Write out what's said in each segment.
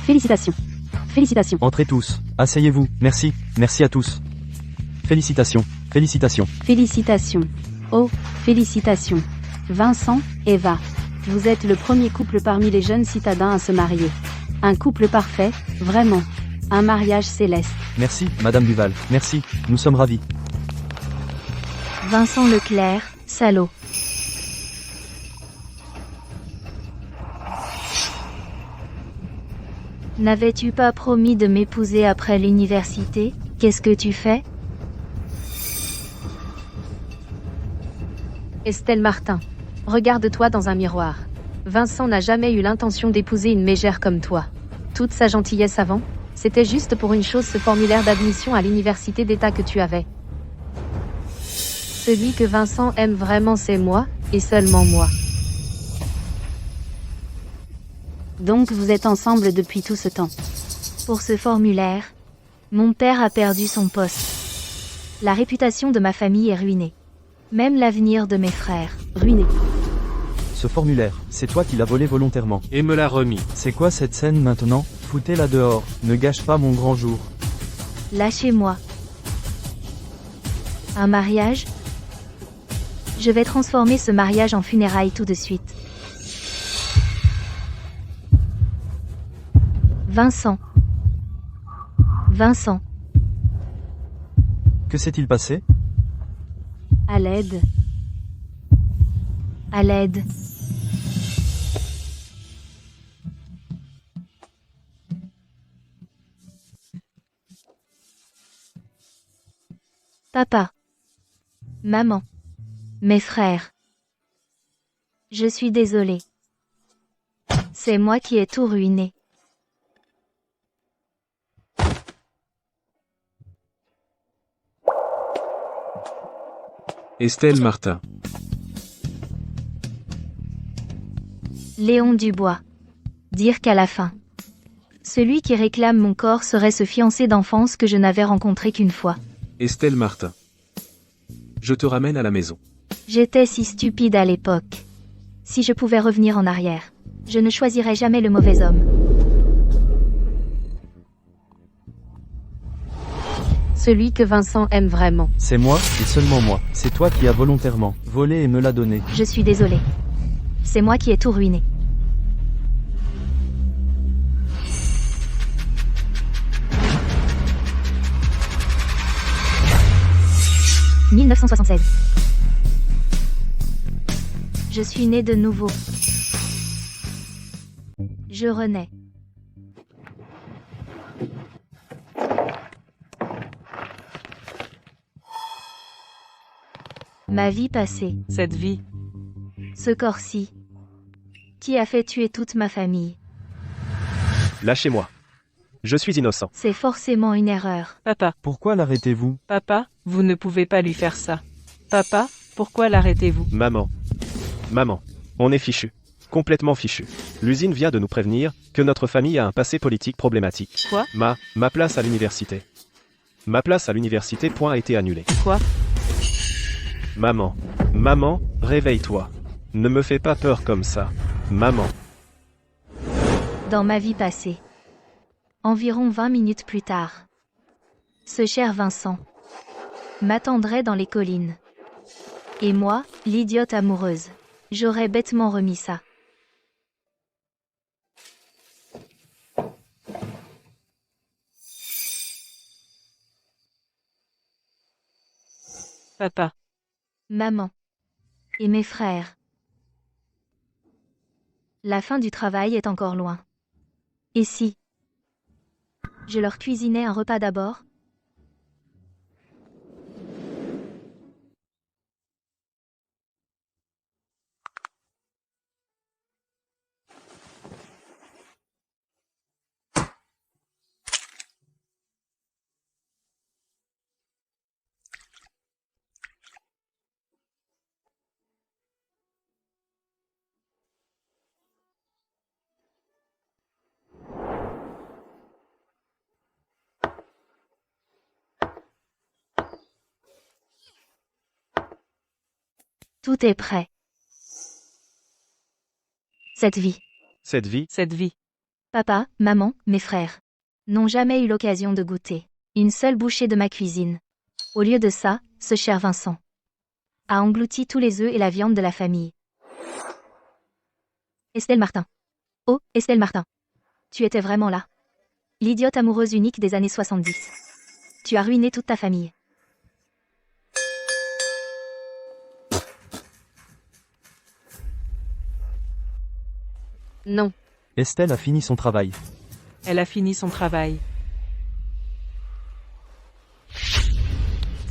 Félicitations. Félicitations. Entrez tous. Asseyez-vous. Merci. Merci à tous. Félicitations. Félicitations. Félicitations. Oh, félicitations. Vincent, Eva. Vous êtes le premier couple parmi les jeunes citadins à se marier. Un couple parfait, vraiment. Un mariage céleste. Merci, Madame Duval. Merci. Nous sommes ravis. Vincent Leclerc, salaud. N'avais-tu pas promis de m'épouser après l'université? Qu'est-ce que tu fais? Estelle Martin. Regarde-toi dans un miroir. Vincent n'a jamais eu l'intention d'épouser une mégère comme toi. Toute sa gentillesse avant, c'était juste pour une chose, ce formulaire d'admission à l'université d'État que tu avais. Celui que Vincent aime vraiment, c'est moi, et seulement moi. Donc vous êtes ensemble depuis tout ce temps. Pour ce formulaire, mon père a perdu son poste. La réputation de ma famille est ruinée. Même l'avenir de mes frères, ruiné. Ce formulaire, c'est toi qui l'as volé volontairement. Et me l'a remis. C'est quoi cette scène maintenant? Foutez-la dehors. Ne gâche pas mon grand jour. Lâchez-moi. Un mariage? Je vais transformer ce mariage en funérailles tout de suite. Vincent. Vincent. Que s'est-il passé? À l'aide. À l'aide. Papa. Maman. Mes frères. Je suis désolée. C'est moi qui ai tout ruiné. Estelle Martin. Léon Dubois. Dire qu'à la fin, celui qui réclame mon corps serait ce fiancé d'enfance que je n'avais rencontré qu'une fois. Estelle Martin. Je te ramène à la maison. J'étais si stupide à l'époque. Si je pouvais revenir en arrière, je ne choisirais jamais le mauvais homme. Celui que Vincent aime vraiment. C'est moi, et seulement moi. C'est toi qui as volontairement volé et me l'as donné. Je suis désolée. C'est moi qui ai tout ruiné. « 1976. Je suis né de nouveau. Je renais. Ma vie passée. Cette vie. Ce corps-ci. Qui a fait tuer toute ma famille. Lâchez-moi. Je suis innocent. C'est forcément une erreur. Papa, Pourquoi l'arrêtez-vous? papa, vous ne pouvez pas lui faire ça. Papa, pourquoi l'arrêtez-vous? Maman. Maman. On est fichu. Complètement fichu. L'usine vient de nous prévenir que notre famille a un passé politique problématique. Quoi? Ma place à l'université. Ma place à l'université a été annulée. Quoi? Maman. Maman, réveille-toi. Ne me fais pas peur comme ça. Maman. Dans ma vie passée. Environ 20 minutes plus tard. Ce cher Vincent m'attendrait dans les collines. Et moi, l'idiote amoureuse, j'aurais bêtement remis ça. Papa, Maman. Et mes frères. La fin du travail est encore loin. Et si je leur cuisinais un repas d'abord? Tout est prêt. Cette vie. Cette vie, cette vie. Papa, maman, mes frères n'ont jamais eu l'occasion de goûter une seule bouchée de ma cuisine. Au lieu de ça, ce cher Vincent a englouti tous les œufs et la viande de la famille. Estelle Martin. Oh, Estelle Martin. Tu étais vraiment là. L'idiote amoureuse unique des années 70. Tu as ruiné toute ta famille. Non. Estelle a fini son travail. Elle a fini son travail.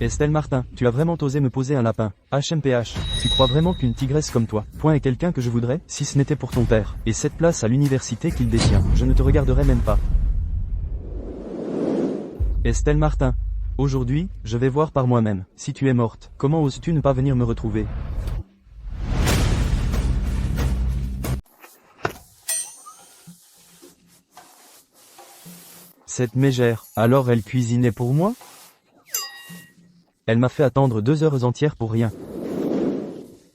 Estelle Martin, tu as vraiment osé me poser un lapin. HMPH, tu crois vraiment qu'une tigresse comme toi, point est quelqu'un que je voudrais, si ce n'était pour ton père, et cette place à l'université qu'il détient, je ne te regarderai même pas. Estelle Martin, aujourd'hui, je vais voir par moi-même. Si tu es morte, comment oses-tu ne pas venir me retrouver? Cette mégère, alors elle cuisinait pour moi? Elle m'a fait attendre 2 heures entières pour rien.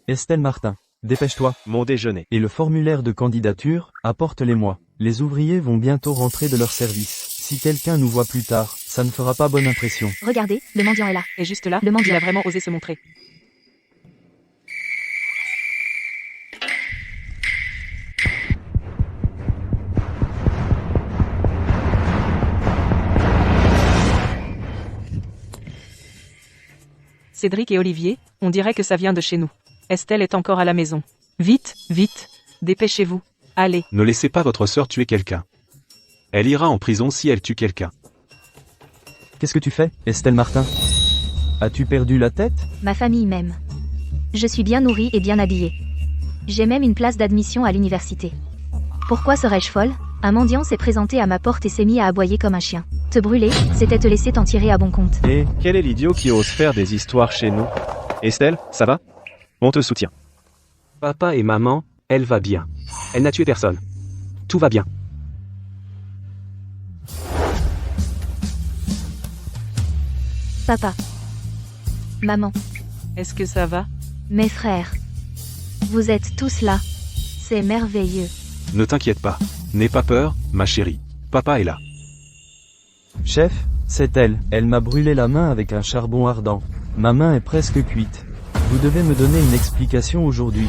Estelle Martin, dépêche-toi. Mon déjeuner. Et le formulaire de candidature, apporte-les-moi. Les ouvriers vont bientôt rentrer de leur service. Si quelqu'un nous voit plus tard, ça ne fera pas bonne impression. Regardez, le mendiant est là. Et juste là, Le mendiant. il a vraiment osé se montrer. Cédric et Olivier, on dirait que ça vient de chez nous. Estelle est encore à la maison. Vite, vite, dépêchez-vous. Allez. Ne laissez pas votre sœur tuer quelqu'un. Elle ira en prison si elle tue quelqu'un. Qu'est-ce que tu fais, Estelle Martin? As-tu perdu la tête? Ma famille m'aime. Je suis bien nourrie et bien habillée. J'ai même une place d'admission à l'université. Pourquoi serais-je folle? Un mendiant s'est présenté à ma porte et s'est mis à aboyer comme un chien. Te brûler, c'était te laisser t'en tirer à bon compte. Et quel est l'idiot qui ose faire des histoires chez nous? Estelle, ça va? On te soutient. Papa et maman, elle va bien. Elle n'a tué personne. Tout va bien. Papa. Maman. Est-ce que ça va? Mes frères. Vous êtes tous là. C'est merveilleux. Ne t'inquiète pas. N'aie pas peur, ma chérie. Papa est là. Chef, c'est elle. Elle m'a brûlé la main avec un charbon ardent. Ma main est presque cuite. Vous devez me donner une explication aujourd'hui.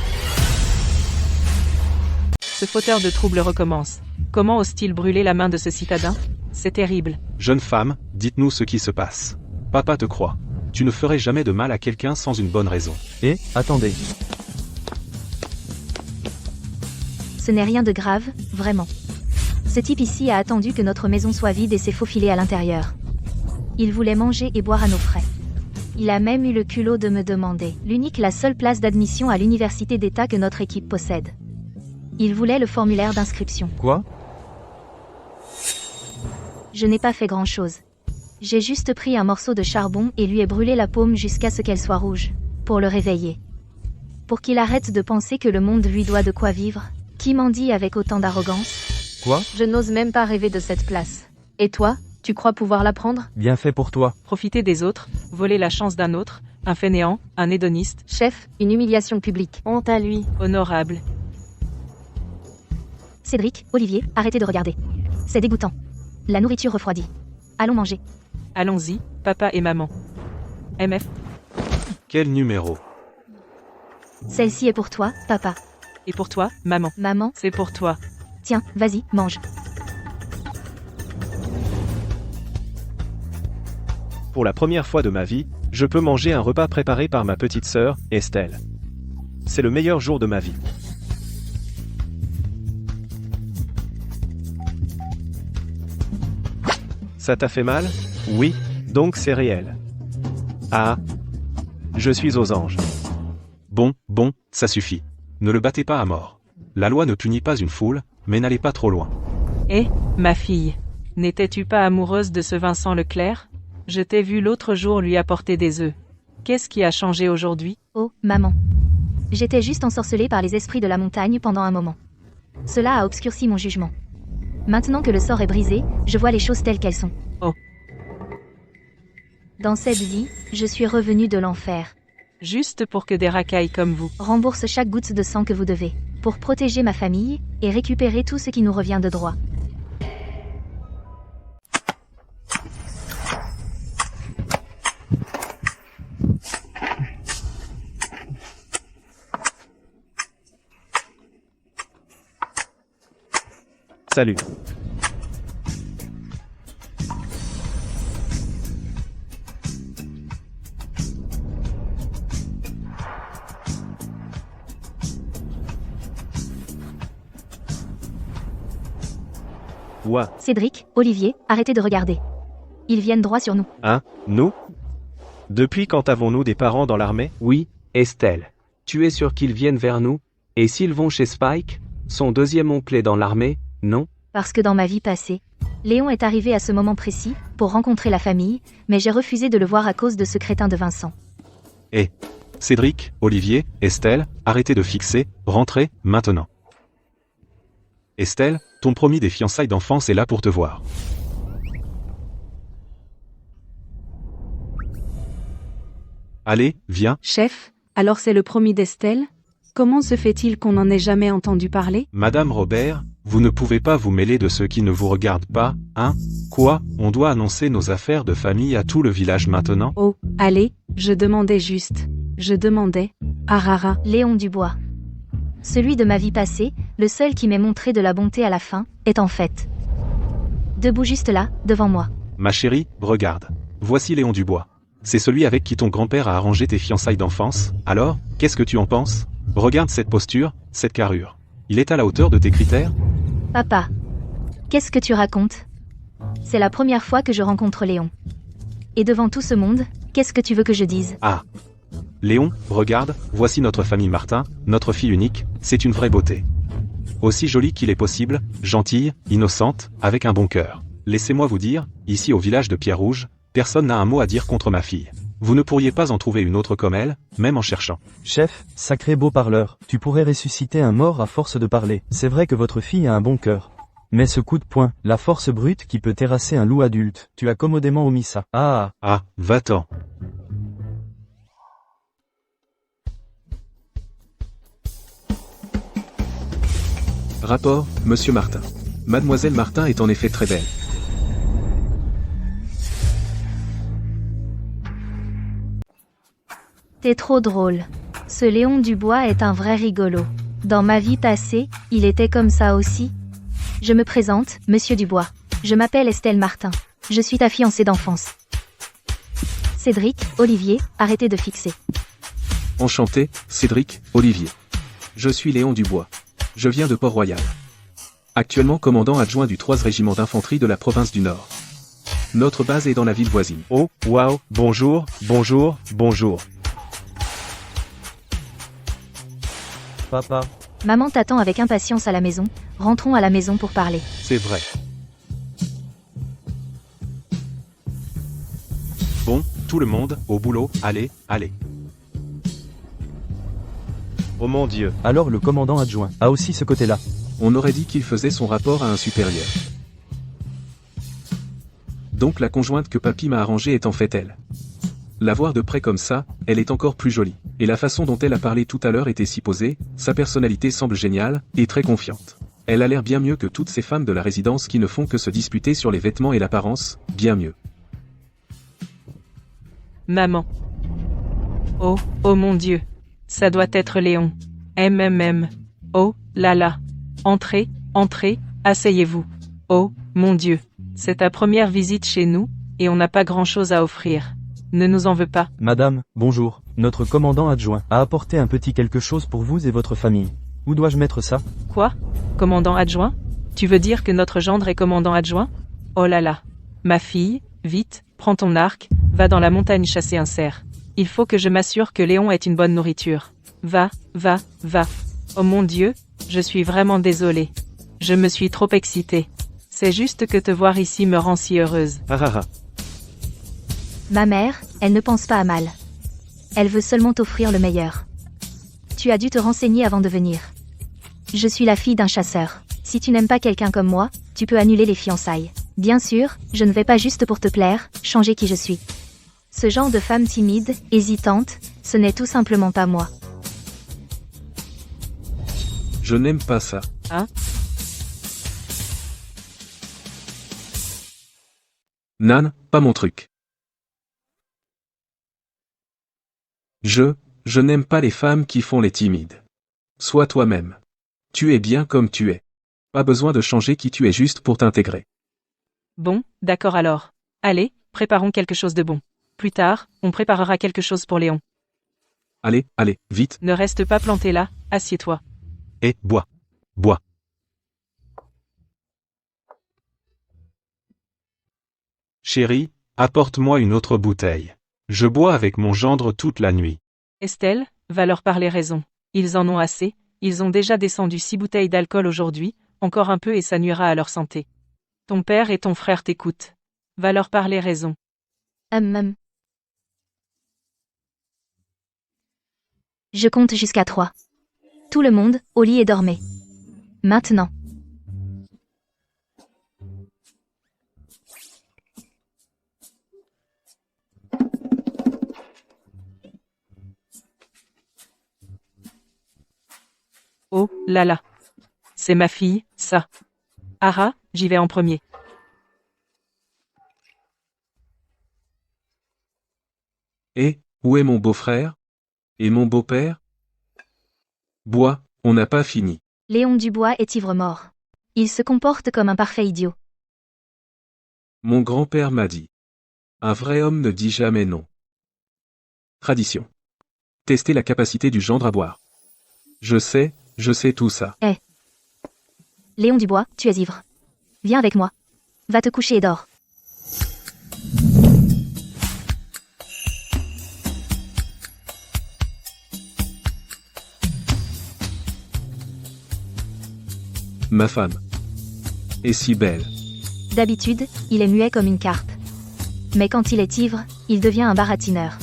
Ce fauteur de troubles recommence. Comment ose-t-il brûler la main de ce citadin? C'est terrible. Jeune femme, dites-nous ce qui se passe. Papa te croit. Tu ne ferais jamais de mal à quelqu'un sans une bonne raison. Et, attendez. Ce n'est rien de grave, vraiment. Ce type ici a attendu que notre maison soit vide et s'est faufilé à l'intérieur. Il voulait manger et boire à nos frais. Il a même eu le culot de me demander la seule place d'admission à l'université d'État que notre équipe possède. Il voulait le formulaire d'inscription. Quoi? Je n'ai pas fait grand-chose. J'ai juste pris un morceau de charbon et lui ai brûlé la paume jusqu'à ce qu'elle soit rouge, pour le réveiller. Pour qu'il arrête de penser que le monde lui doit de quoi vivre. Qui m'en dit avec autant d'arrogance? Quoi? Je n'ose même pas rêver de cette place. Et toi, tu crois pouvoir la prendre? Bien fait pour toi. Profiter des autres, voler la chance d'un autre, un fainéant, un hédoniste, Chef, une humiliation publique. Honte à lui. honorable. Cédric, Olivier, arrêtez de regarder. C'est dégoûtant. La nourriture refroidit. Allons manger. Allons-y, papa et maman. MF. Quel numéro? Celle-ci est pour toi, papa. Et pour toi, maman. Maman, C'est pour toi. tiens, vas-y, mange. Pour la première fois de ma vie, je peux manger un repas préparé par ma petite sœur, Estelle. C'est le meilleur jour de ma vie. Ça t'a fait mal? Oui, donc c'est réel. Ah. Je suis aux anges. Bon, ça suffit. Ne le battez pas à mort. La loi ne punit pas une foule, mais n'allez pas trop loin. Eh, ma fille, n'étais-tu pas amoureuse de ce Vincent Leclerc? Je t'ai vu l'autre jour lui apporter des œufs. Qu'est-ce qui a changé aujourd'hui? Oh, maman. J'étais juste ensorcelée par les esprits de la montagne pendant un moment. Cela a obscurci mon jugement. Maintenant que le sort est brisé, je vois les choses telles qu'elles sont. Oh. Dans cette vie, je suis revenue de l'enfer. Juste pour que des racailles comme vous. Rembourse chaque goutte de sang que vous devez, pour protéger ma famille, et récupérer tout ce qui nous revient de droit. Salut. Ouah, Cédric, Olivier, arrêtez de regarder. Ils viennent droit sur nous. hein, nous? Depuis quand avons-nous des parents dans l'armée? Oui, Estelle. Tu es sûr qu'ils viennent vers nous? Et s'ils vont chez Spike? Son deuxième oncle est dans l'armée, non? Parce que dans ma vie passée, Léon est arrivé à ce moment précis, pour rencontrer la famille, mais j'ai refusé de le voir à cause de ce crétin de Vincent. Cédric, Olivier, Estelle, arrêtez de fixer, rentrez, maintenant. Estelle, ton promis des fiançailles d'enfance est là pour te voir. Allez, viens, Chef, alors c'est le promis d'Estelle? Comment se fait-il qu'on n'en ait jamais entendu parler? Madame Robert, vous ne pouvez pas vous mêler de ceux qui ne vous regardent pas, hein? Quoi, on doit annoncer nos affaires de famille à tout le village maintenant? Oh, allez, je demandais juste. Je demandais. Arara. Léon Dubois. Celui de ma vie passée, le seul qui m'ait montré de la bonté à la fin, est en fait debout juste là, devant moi. Ma chérie, regarde. Voici Léon Dubois. C'est celui avec qui ton grand-père a arrangé tes fiançailles d'enfance, alors, qu'est-ce que tu en penses? Regarde cette posture, cette carrure. Il est à la hauteur de tes critères? Papa. Qu'est-ce que tu racontes? C'est la première fois que je rencontre Léon. Et devant tout ce monde, qu'est-ce que tu veux que je dise? Ah. Léon, regarde, voici notre famille Martin, notre fille unique, c'est une vraie beauté. Aussi jolie qu'il est possible, gentille, innocente, avec un bon cœur. Laissez-moi vous dire, ici au village de Pierre-Rouge, personne n'a un mot à dire contre ma fille. Vous ne pourriez pas en trouver une autre comme elle, même en cherchant. Chef, sacré beau parleur, tu pourrais ressusciter un mort à force de parler. C'est vrai que votre fille a un bon cœur. Mais ce coup de poing, la force brute qui peut terrasser un loup adulte, tu as commodément omis ça. Ah. Ah, va-t'en. Rapport, Monsieur Martin. Mademoiselle Martin est en effet très belle. T'es trop drôle. Ce Léon Dubois est un vrai rigolo. Dans ma vie passée, il était comme ça aussi. Je me présente, Monsieur Dubois. Je m'appelle Estelle Martin. Je suis ta fiancée d'enfance. Cédric, Olivier, arrêtez de fixer. Enchanté, Cédric, Olivier. Je suis Léon Dubois. Je viens de Port-Royal. Actuellement commandant adjoint du 3e régiment d'infanterie de la province du Nord. Notre base est dans la ville voisine. Oh, waouh, bonjour, bonjour, bonjour. Papa. Maman t'attend avec impatience à la maison. Rentrons à la maison pour parler. C'est vrai. Bon, tout le monde, au boulot, allez, allez. Oh mon Dieu. Alors le commandant adjoint a aussi ce côté-là. On aurait dit qu'il faisait son rapport à un supérieur. Donc la conjointe que papy m'a arrangée est en fait elle. La voir de près comme ça, elle est encore plus jolie. Et la façon dont elle a parlé tout à l'heure était si posée, sa personnalité semble géniale, et très confiante. Elle a l'air bien mieux que toutes ces femmes de la résidence qui ne font que se disputer sur les vêtements et l'apparence, bien mieux. Maman. Oh, oh mon Dieu. Ça doit être Léon. Oh, là là. Entrez, entrez, asseyez-vous. Oh, mon Dieu. C'est ta première visite chez nous, et on n'a pas grand-chose à offrir. Ne nous en veux pas. Madame, bonjour. Notre commandant adjoint a apporté un petit quelque chose pour vous et votre famille. Où dois-je mettre ça? Quoi? Commandant adjoint? Tu veux dire que notre gendre est commandant adjoint? Oh là là. Ma fille, vite, prends ton arc, va dans la montagne chasser un cerf. Il faut que je m'assure que Léon ait une bonne nourriture. Va, va, va. Oh mon Dieu, je suis vraiment désolée. Je me suis trop excitée. C'est juste que te voir ici me rend si heureuse. Ah ah ah. Ma mère, elle ne pense pas à mal. Elle veut seulement t'offrir le meilleur. Tu as dû te renseigner avant de venir. Je suis la fille d'un chasseur. Si tu n'aimes pas quelqu'un comme moi, tu peux annuler les fiançailles. Bien sûr, je ne vais pas juste pour te plaire, changer qui je suis. Ce genre de femme timide, hésitante, ce n'est tout simplement pas moi. Je n'aime pas ça. Hein? Nan, pas mon truc. Je n'aime pas les femmes qui font les timides. Sois toi-même. Tu es bien comme tu es. Pas besoin de changer qui tu es juste pour t'intégrer. Bon, d'accord alors. Allez, préparons quelque chose de bon. Plus tard, on préparera quelque chose pour Léon. Allez, allez, vite. Ne reste pas planté là, assieds-toi. Et bois. Bois. Chérie, apporte-moi une autre bouteille. Je bois avec mon gendre toute la nuit. Estelle, va leur parler raison. Ils en ont assez, ils ont déjà descendu 6 bouteilles d'alcool aujourd'hui, encore un peu et ça nuira à leur santé. Ton père et ton frère t'écoutent. Va leur parler raison. Hum. Je compte jusqu'à 3. Tout le monde, au lit et dormez. Maintenant. Oh, là là. C'est ma fille, ça. Ara, j'y vais en premier. Et, où est mon beau-frère? Et mon beau-père? Bois, on n'a pas fini. Léon Dubois est ivre-mort. Il se comporte comme un parfait idiot. Mon grand-père m'a dit. Un vrai homme ne dit jamais non. Tradition. Tester la capacité du gendre à boire. Je sais tout ça. Léon Dubois, tu es ivre. Viens avec moi. Va te coucher et dors. Ma femme. Est si belle. D'habitude, il est muet comme une carpe. Mais quand il est ivre, il devient un baratineur.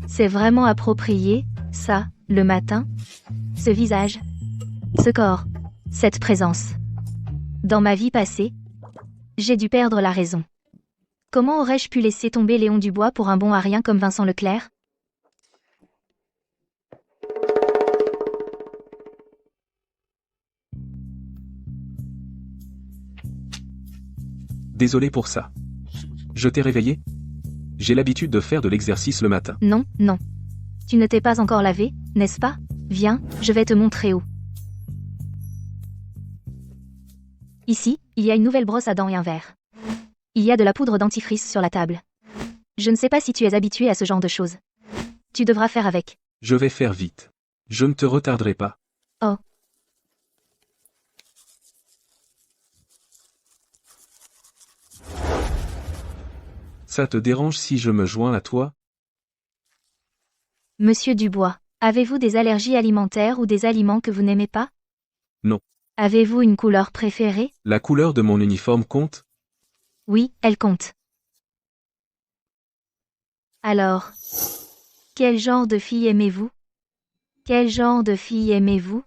C'est vraiment approprié, ça, le matin? Ce visage, ce corps, cette présence. Dans ma vie passée, j'ai dû perdre la raison. Comment aurais-je pu laisser tomber Léon Dubois pour un bon à rien comme Vincent Leclerc? Désolé pour ça. Je t'ai réveillé? J'ai l'habitude de faire de l'exercice le matin. Non, non. Tu ne t'es pas encore lavé, n'est-ce pas? Viens, je vais te montrer où. Ici, il y a une nouvelle brosse à dents et un verre. Il y a de la poudre dentifrice sur la table. Je ne sais pas si tu es habitué à ce genre de choses. Tu devras faire avec. Je vais faire vite. Je ne te retarderai pas. Oh. Ça te dérange si je me joins à toi? Monsieur Dubois, avez-vous des allergies alimentaires ou des aliments que vous n'aimez pas? Non. Avez-vous une couleur préférée? La couleur de mon uniforme compte? Oui, elle compte. Alors, quel genre de fille aimez-vous? Quel genre de fille aimez-vous?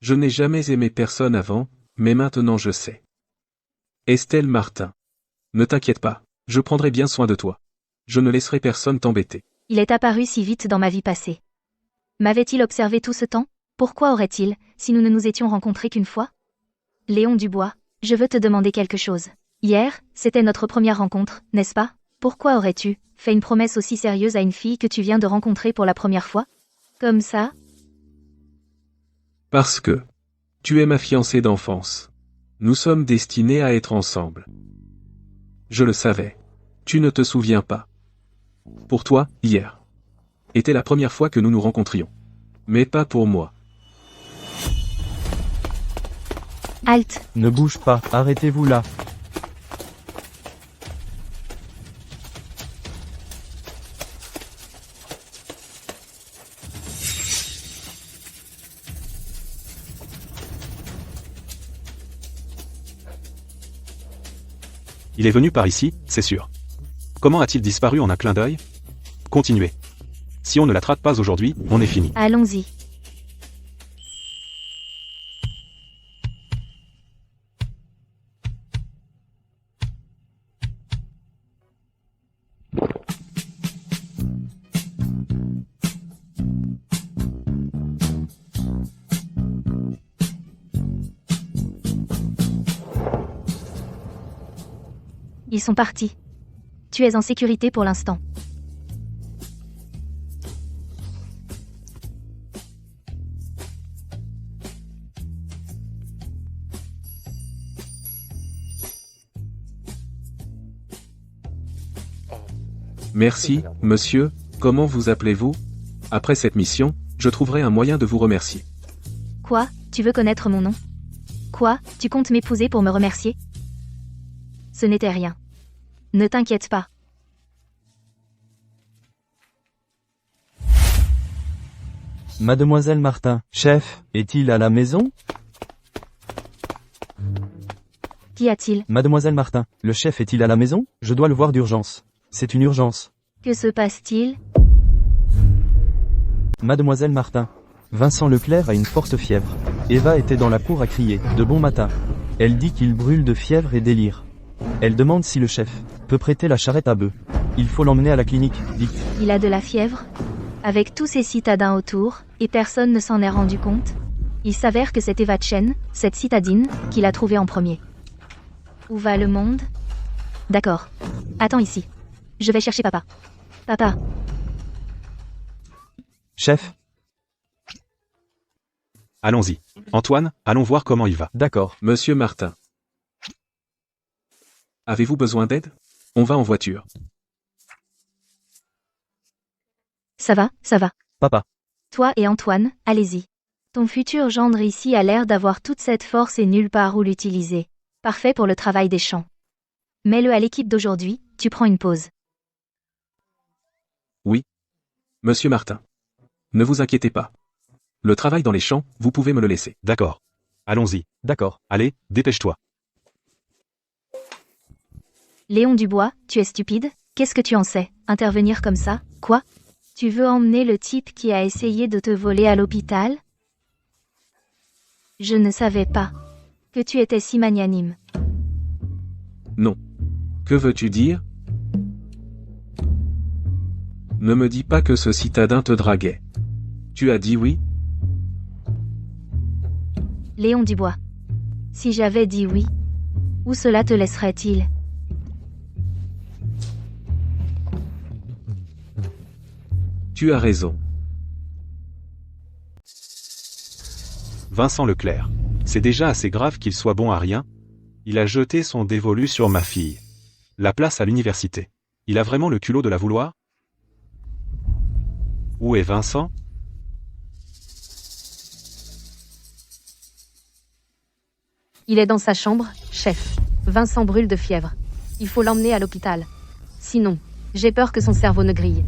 Je n'ai jamais aimé personne avant, mais maintenant je sais. Estelle Martin. Ne t'inquiète pas, je prendrai bien soin de toi. Je ne laisserai personne t'embêter. Il est apparu si vite dans ma vie passée. M'avait-il observé tout ce temps? Pourquoi aurait-il, si nous ne nous étions rencontrés qu'une fois? Léon Dubois, je veux te demander quelque chose. Hier, c'était notre première rencontre, n'est-ce pas? Pourquoi aurais-tu fait une promesse aussi sérieuse à une fille que tu viens de rencontrer pour la première fois? Comme ça? Parce que tu es ma fiancée d'enfance. Nous sommes destinés à être ensemble. Je le savais. Tu ne te souviens pas. Pour toi, hier était la première fois que nous nous rencontrions. Mais pas pour moi. Halte. Ne bouge pas, arrêtez-vous là. Il est venu par ici, c'est sûr. Comment a-t-il disparu en un clin d'œil? Continuez. Si on ne l'attrape pas aujourd'hui, on est fini. Allons-y. Ils sont partis. Tu es en sécurité pour l'instant. Merci, monsieur, comment vous appelez-vous? Après cette mission, je trouverai un moyen de vous remercier. Quoi? Tu veux connaître mon nom? Quoi? Tu comptes m'épouser pour me remercier? Ce n'était rien. Ne t'inquiète pas. Mademoiselle Martin, chef, est-il à la maison? Qu'y a-t-il? Mademoiselle Martin, le chef est-il à la maison? Je dois le voir d'urgence. C'est une urgence. Que se passe-t-il? Mademoiselle Martin. Vincent Leclerc a une forte fièvre. Eva était dans la cour à crier « De bon matin ». Elle dit qu'il brûle de fièvre et délire. Elle demande si le chef peut prêter la charrette à bœufs. Il faut l'emmener à la clinique, dites. Il a de la fièvre? Avec tous ces citadins autour, et personne ne s'en est rendu compte? Il s'avère que c'est Eva Chen, cette citadine, qui l'a trouvé en premier. Où va le monde? D'accord. Attends ici. Je vais chercher papa. Papa. Chef, Allons-y. Antoine, allons voir comment il va. d'accord. Monsieur Martin. Avez-vous besoin d'aide? On va en voiture. Ça va, ça va. Papa. Toi et Antoine, allez-y. Ton futur gendre ici a l'air d'avoir toute cette force et nulle part où l'utiliser. Parfait pour le travail des champs. Mets-le à l'équipe d'aujourd'hui, tu prends une pause. Monsieur Martin. Ne vous inquiétez pas. Le travail dans les champs, vous pouvez me le laisser. D'accord. Allons-y. D'accord. Allez, dépêche-toi. Léon Dubois, tu es stupide? Qu'est-ce que tu en sais? Intervenir comme ça? Quoi? Tu veux emmener le type qui a essayé de te voler à l'hôpital? Je ne savais pas que tu étais si magnanime. Non. Que veux-tu dire? Ne me dis pas que ce citadin te draguait. Tu as dit oui? Léon Dubois. Si j'avais dit oui, où cela te laisserait-il? Tu as raison. Vincent Leclerc. C'est déjà assez grave qu'il soit bon à rien. Il a jeté son dévolu sur ma fille. La place à l'université. Il a vraiment le culot de la vouloir? Où est Vincent? Il est dans sa chambre, chef. Vincent brûle de fièvre. Il faut l'emmener à l'hôpital. Sinon, j'ai peur que son cerveau ne grille.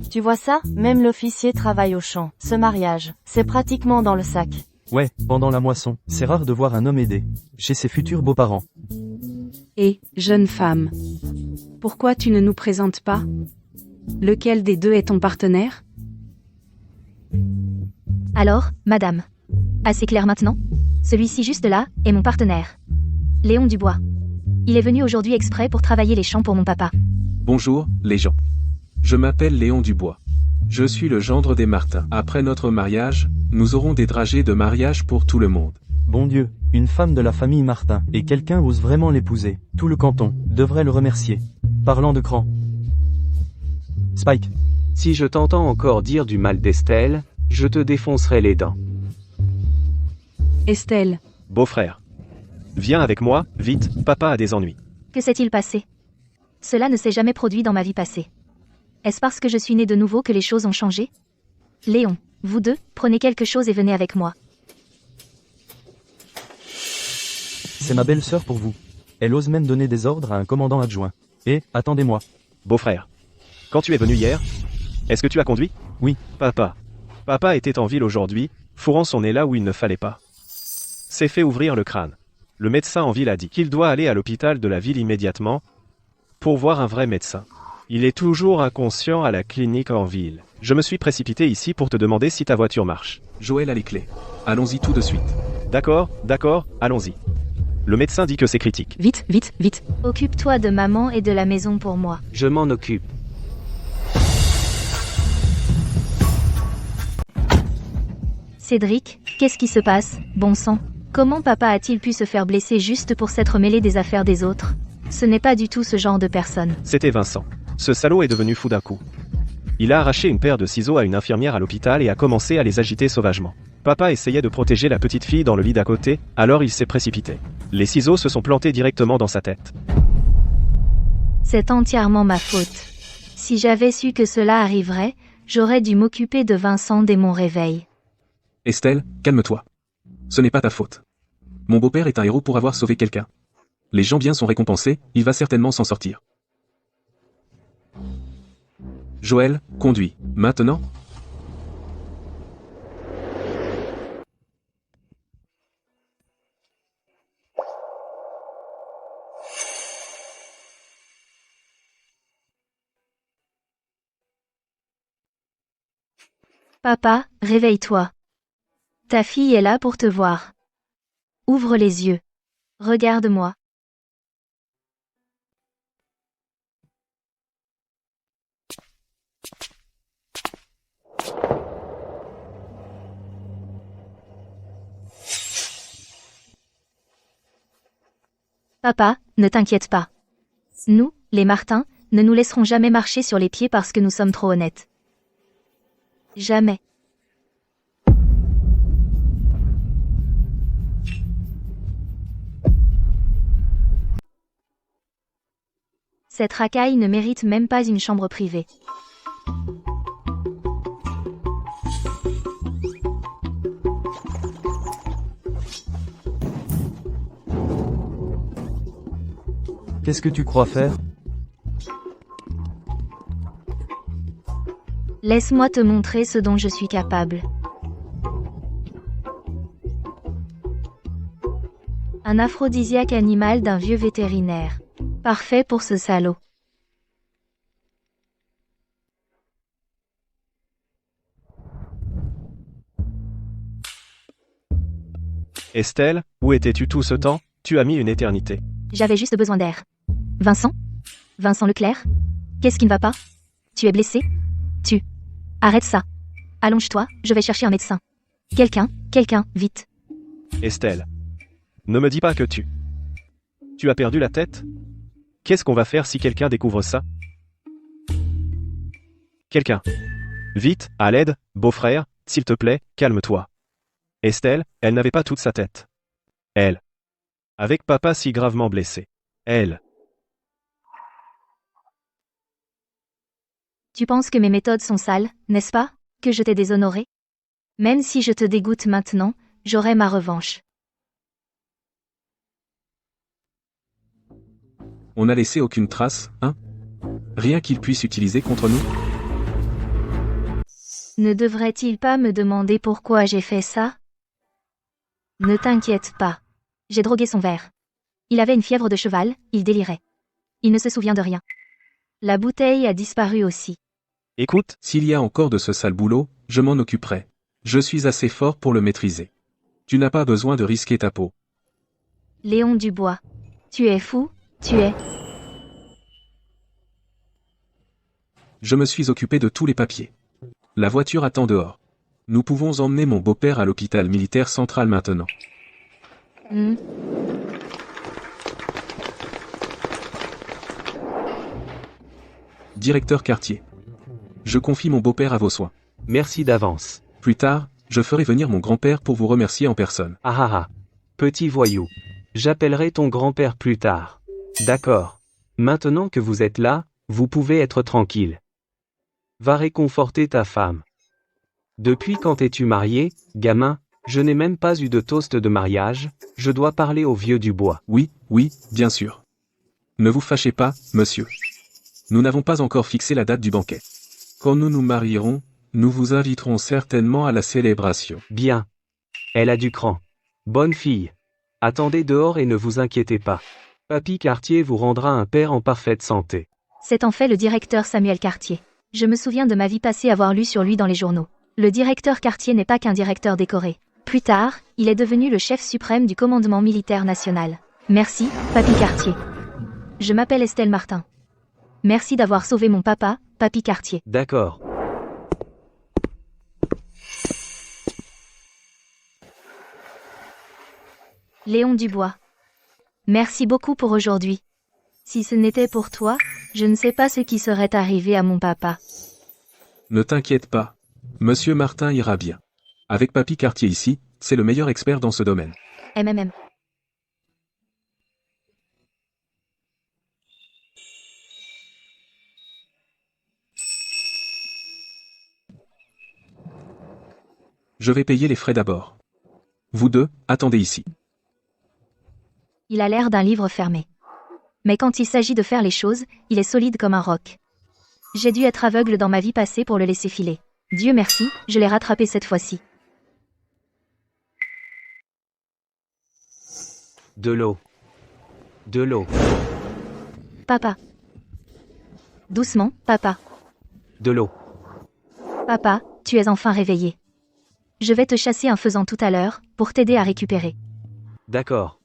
Tu vois ça? Même l'officier travaille au champ. Ce mariage, c'est pratiquement dans le sac. Ouais, pendant la moisson, c'est rare de voir un homme aider. Chez ses futurs beaux-parents. Et, jeune femme, pourquoi tu ne nous présentes pas? Lequel des deux est ton partenaire? Alors, madame. Assez clair maintenant? Celui-ci juste là est mon partenaire. Léon Dubois. Il est venu aujourd'hui exprès pour travailler les champs pour mon papa. Bonjour, les gens. Je m'appelle Léon Dubois. Je suis le gendre des Martins. Après notre mariage, nous aurons des dragées de mariage pour tout le monde. Bon Dieu, une femme de la famille Martin, et quelqu'un ose vraiment l'épouser. Tout le canton devrait le remercier. Parlant de cran. Spike. Si je t'entends encore dire du mal d'Estelle, je te défoncerai les dents. Estelle, Beau-frère. Viens avec moi, vite, papa a des ennuis. Que s'est-il passé? Cela ne s'est jamais produit dans ma vie passée. Est-ce parce que je suis née de nouveau que les choses ont changé? Léon, vous deux, prenez quelque chose et venez avec moi. C'est ma belle-sœur pour vous. Elle ose même donner des ordres à un commandant adjoint. Et, attendez-moi. Beau-frère. Quand tu es venu hier, est-ce que tu as conduit? Oui. Papa. Papa était en ville aujourd'hui, fourrant son nez là où il ne fallait pas. S'est fait ouvrir le crâne. Le médecin en ville a dit qu'il doit aller à l'hôpital de la ville immédiatement pour voir un vrai médecin. Il est toujours inconscient à la clinique en ville. Je me suis précipité ici pour te demander si ta voiture marche. Joël a les clés. Allons-y tout de suite. D'accord, allons-y. Le médecin dit que c'est critique. Vite, vite, vite. Occupe-toi de maman et de la maison pour moi. Je m'en occupe. Cédric, qu'est-ce qui se passe, bon sang? Comment papa a-t-il pu se faire blesser juste pour s'être mêlé des affaires des autres? Ce n'est pas du tout ce genre de personne. C'était Vincent. Ce salaud est devenu fou d'un coup. Il a arraché une paire de ciseaux à une infirmière à l'hôpital et a commencé à les agiter sauvagement. Papa essayait de protéger la petite fille dans le lit d'à côté, alors il s'est précipité. Les ciseaux se sont plantés directement dans sa tête. C'est entièrement ma faute. Si j'avais su que cela arriverait, j'aurais dû m'occuper de Vincent dès mon réveil. Estelle, calme-toi. Ce n'est pas ta faute. Mon beau-père est un héros pour avoir sauvé quelqu'un. Les gens bien sont récompensés, il va certainement s'en sortir. Joël, conduis. Maintenant? Papa, réveille-toi. Ta fille est là pour te voir. Ouvre les yeux. Regarde-moi. Papa, ne t'inquiète pas. Nous, les Martin, ne nous laisserons jamais marcher sur les pieds parce que nous sommes trop honnêtes. Jamais. Cette racaille ne mérite même pas une chambre privée. Qu'est-ce que tu crois faire? Laisse-moi te montrer ce dont je suis capable. Un aphrodisiaque animal d'un vieux vétérinaire. Parfait pour ce salaud. Estelle, où étais-tu tout ce temps? Tu as mis une éternité. J'avais juste besoin d'air. Vincent? Vincent Leclerc? Qu'est-ce qui ne va pas? Tu es blessé? Arrête ça. Allonge-toi, je vais chercher un médecin. Quelqu'un, vite. Estelle. Ne me dis pas que tu as perdu la tête? Qu'est-ce qu'on va faire si quelqu'un découvre ça? Quelqu'un. Vite, à l'aide, beau-frère, s'il te plaît, calme-toi. Estelle, elle n'avait pas toute sa tête. Elle. Avec papa si gravement blessé. Elle. Tu penses que mes méthodes sont sales, n'est-ce pas? Que je t'ai déshonoré? Même si je te dégoûte maintenant, j'aurai ma revanche. On n'a laissé aucune trace, hein? Rien qu'il puisse utiliser contre nous? Ne devrait-il pas me demander pourquoi j'ai fait ça? Ne t'inquiète pas. J'ai drogué son verre. Il avait une fièvre de cheval, il délirait. Il ne se souvient de rien. La bouteille a disparu aussi. Écoute, S'il y a encore de ce sale boulot, je m'en occuperai. Je suis assez fort pour le maîtriser. Tu n'as pas besoin de risquer ta peau. Léon Dubois. Tu es fou, tu es... Je me suis occupé de tous les papiers. La voiture attend dehors. Nous pouvons emmener mon beau-père à l'hôpital militaire central maintenant. Directeur Cartier. Je confie mon beau-père à vos soins. Merci d'avance. Plus tard, je ferai venir mon grand-père pour vous remercier en personne. Ah ah ah. Petit voyou. J'appellerai ton grand-père plus tard. D'accord. Maintenant que vous êtes là, vous pouvez être tranquille. Va réconforter ta femme. Depuis quand es-tu marié, gamin? Je n'ai même pas eu de toast de mariage, je dois parler au vieux Dubois. Oui, bien sûr. Ne vous fâchez pas, monsieur. Nous n'avons pas encore fixé la date du banquet. Quand nous nous marierons, nous vous inviterons certainement à la célébration. Bien. Elle a du cran. Bonne fille. Attendez dehors et ne vous inquiétez pas. Papy Cartier vous rendra un père en parfaite santé. C'est en fait le directeur Samuel Cartier. Je me souviens de ma vie passée avoir lu sur lui dans les journaux. Le directeur Cartier n'est pas qu'un directeur décoré. Plus tard, il est devenu le chef suprême du commandement militaire national. Merci, Papy Cartier. Je m'appelle Estelle Martin. Merci d'avoir sauvé mon papa, Papy Cartier. D'accord. Léon Dubois. Merci beaucoup pour aujourd'hui. Si ce n'était pour toi, je ne sais pas ce qui serait arrivé à mon papa. Ne t'inquiète pas. Monsieur Martin ira bien. Avec Papy Cartier ici, c'est le meilleur expert dans ce domaine. MMM. Je vais payer les frais d'abord. Vous deux, attendez ici. Il a l'air d'un livre fermé. Mais quand il s'agit de faire les choses, il est solide comme un roc. J'ai dû être aveugle dans ma vie passée pour le laisser filer. Dieu merci, je l'ai rattrapé cette fois-ci. De l'eau. De l'eau. Papa. Doucement, papa. De l'eau. Papa, tu es enfin réveillé. Je vais te chasser un faisan tout à l'heure, pour t'aider à récupérer. D'accord.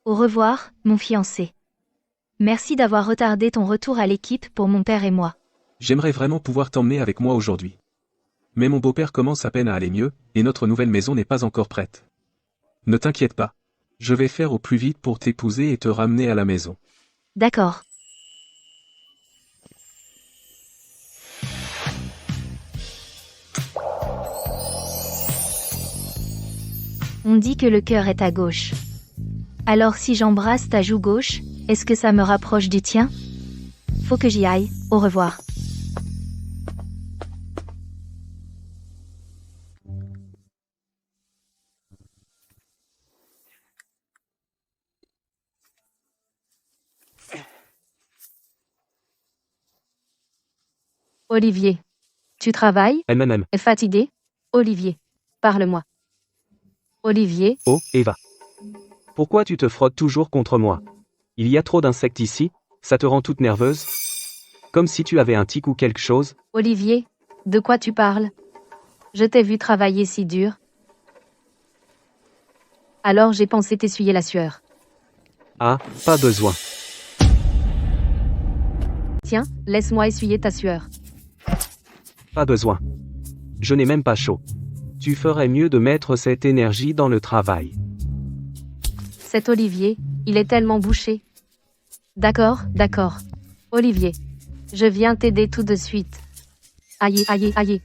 Au revoir, mon fiancé. Merci d'avoir retardé ton retour à l'équipe pour mon père et moi. J'aimerais vraiment pouvoir t'emmener avec moi aujourd'hui. Mais mon beau-père commence à peine à aller mieux, et notre nouvelle maison n'est pas encore prête. Ne t'inquiète pas. Je vais faire au plus vite pour t'épouser et te ramener à la maison. D'accord. On dit que le cœur est à gauche. Alors si j'embrasse ta joue gauche, est-ce que ça me rapproche du tien? Faut que j'y aille, au revoir. Olivier. Tu travailles? MMM. Est fatigué? Olivier. Parle-moi. Olivier. Oh, Eva. Pourquoi tu te frottes toujours contre moi? Il y a trop d'insectes ici, ça te rend toute nerveuse? Comme si tu avais un tic ou quelque chose? Olivier. De quoi tu parles? Je t'ai vu travailler si dur. Alors j'ai pensé t'essuyer la sueur. Ah, pas besoin. Tiens, laisse-moi essuyer ta sueur. Pas besoin. Je n'ai même pas chaud. Tu ferais mieux de mettre cette énergie dans le travail. Cet Olivier, il est tellement bouché. D'accord, d'accord. Olivier. Je viens t'aider tout de suite. Aïe, aïe, aïe.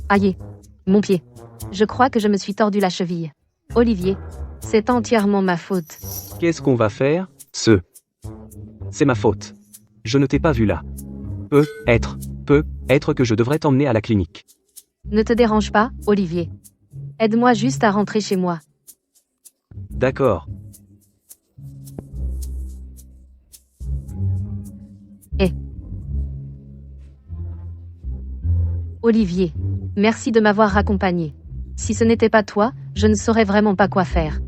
Aïe. Mon pied. Je crois que je me suis tordu la cheville. Olivier. C'est entièrement ma faute. Qu'est-ce qu'on va faire? C'est ma faute. Je ne t'ai pas vu là. Peut être que je devrais t'emmener à la clinique. Ne te dérange pas, Olivier. Aide-moi juste à rentrer chez moi. D'accord. Olivier. Merci de m'avoir accompagné. Si ce n'était pas toi, je ne saurais vraiment pas quoi faire.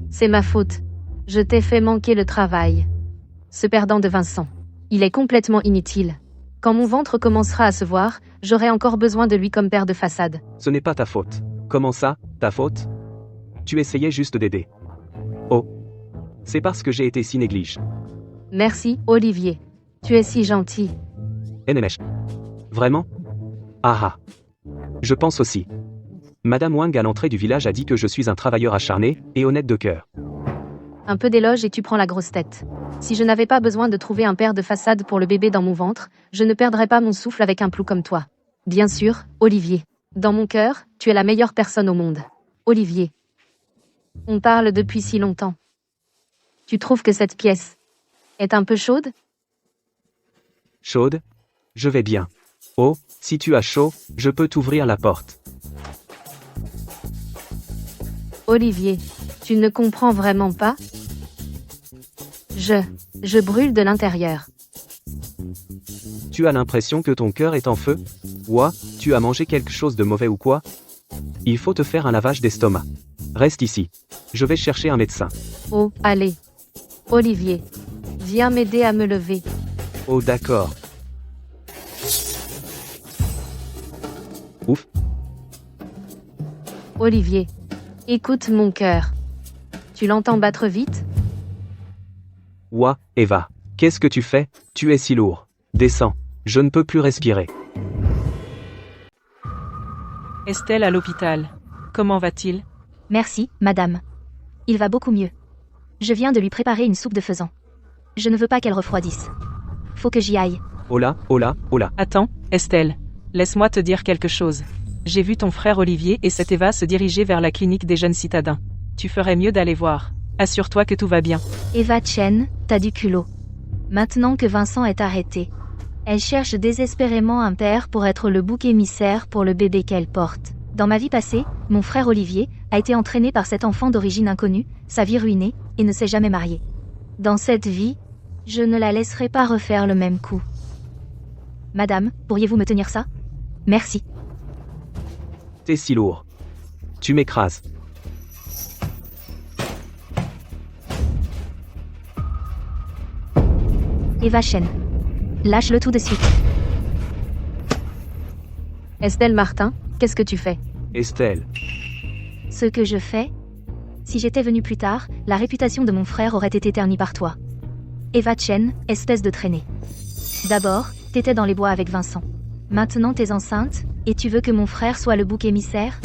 C'est ma faute. Je t'ai fait manquer le travail. Ce perdant de Vincent. Il est complètement inutile. Quand mon ventre commencera à se voir, j'aurai encore besoin de lui comme père de façade. Ce n'est pas ta faute. Comment ça, ta faute? Tu essayais juste d'aider. Oh. C'est parce que j'ai été si néglige. Merci, Olivier. Tu es si gentil. NMH. Vraiment? Ah ah. Je pense aussi. Madame Wang à l'entrée du village a dit que je suis un travailleur acharné et honnête de cœur. Un peu d'éloge et tu prends la grosse tête. Si je n'avais pas besoin de trouver un père de façade pour le bébé dans mon ventre, je ne perdrais pas mon souffle avec un plou comme toi. Bien sûr, Olivier. Dans mon cœur, tu es la meilleure personne au monde. Olivier. On parle depuis si longtemps. Tu trouves que cette pièce est un peu chaude? Chaude? Je vais bien. Oh, si tu as chaud, je peux t'ouvrir la porte. Olivier, tu ne comprends vraiment pas? Je brûle de l'intérieur. Tu as l'impression que ton cœur est en feu? Ouah, tu as mangé quelque chose de mauvais ou quoi? Il faut te faire un lavage d'estomac. Reste ici. Je vais chercher un médecin. Oh, allez. Olivier, viens m'aider à me lever. Oh d'accord. Ouf. Olivier, écoute mon cœur. Tu l'entends battre vite? Ouah, Eva. Qu'est-ce que tu fais? Tu es si lourd. Descends. Je ne peux plus respirer. Estelle à l'hôpital. Comment va-t-il? Merci, madame. Il va beaucoup mieux. Je viens de lui préparer une soupe de faisan. Je ne veux pas qu'elle refroidisse. Faut que j'y aille. Oh là, oh là, oh là. Attends, Estelle. Laisse-moi te dire quelque chose. J'ai vu ton frère Olivier et cette Eva se diriger vers la clinique des jeunes citadins. Tu ferais mieux d'aller voir. Assure-toi que tout va bien. Eva Chen, t'as du culot. Maintenant que Vincent est arrêté, elle cherche désespérément un père pour être le bouc émissaire pour le bébé qu'elle porte. Dans ma vie passée, mon frère Olivier a été entraîné par cet enfant d'origine inconnue, sa vie ruinée, et ne s'est jamais marié. Dans cette vie, je ne la laisserai pas refaire le même coup. Madame, pourriez-vous me tenir ça? Merci. T'es si lourd. Tu m'écrases. Eva Chen. Lâche-le tout de suite. Estelle Martin, qu'est-ce que tu fais? Estelle. Ce que je fais? Si j'étais venue plus tard, la réputation de mon frère aurait été ternie par toi. Eva Chen, espèce de traînée. D'abord, t'étais dans les bois avec Vincent. Maintenant t'es enceinte, et tu veux que mon frère soit le bouc émissaire?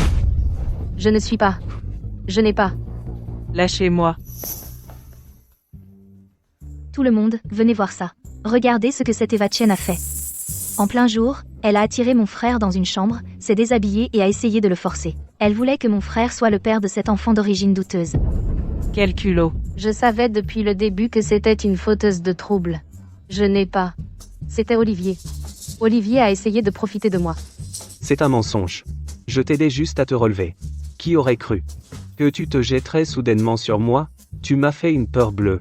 Je ne suis pas. Je n'ai pas. Lâchez-moi. Tout le monde, venez voir ça. Regardez ce que cette Eva Chen a fait. En plein jour, elle a attiré mon frère dans une chambre, s'est déshabillée et a essayé de le forcer. Elle voulait que mon frère soit le père de cet enfant d'origine douteuse. Quel culot. Je savais depuis le début que c'était une fauteuse de troubles. Je n'ai pas. C'était Olivier. Olivier a essayé de profiter de moi. C'est un mensonge. Je t'aidais juste à te relever. Qui aurait cru que tu te jetterais soudainement sur moi? Tu m'as fait une peur bleue.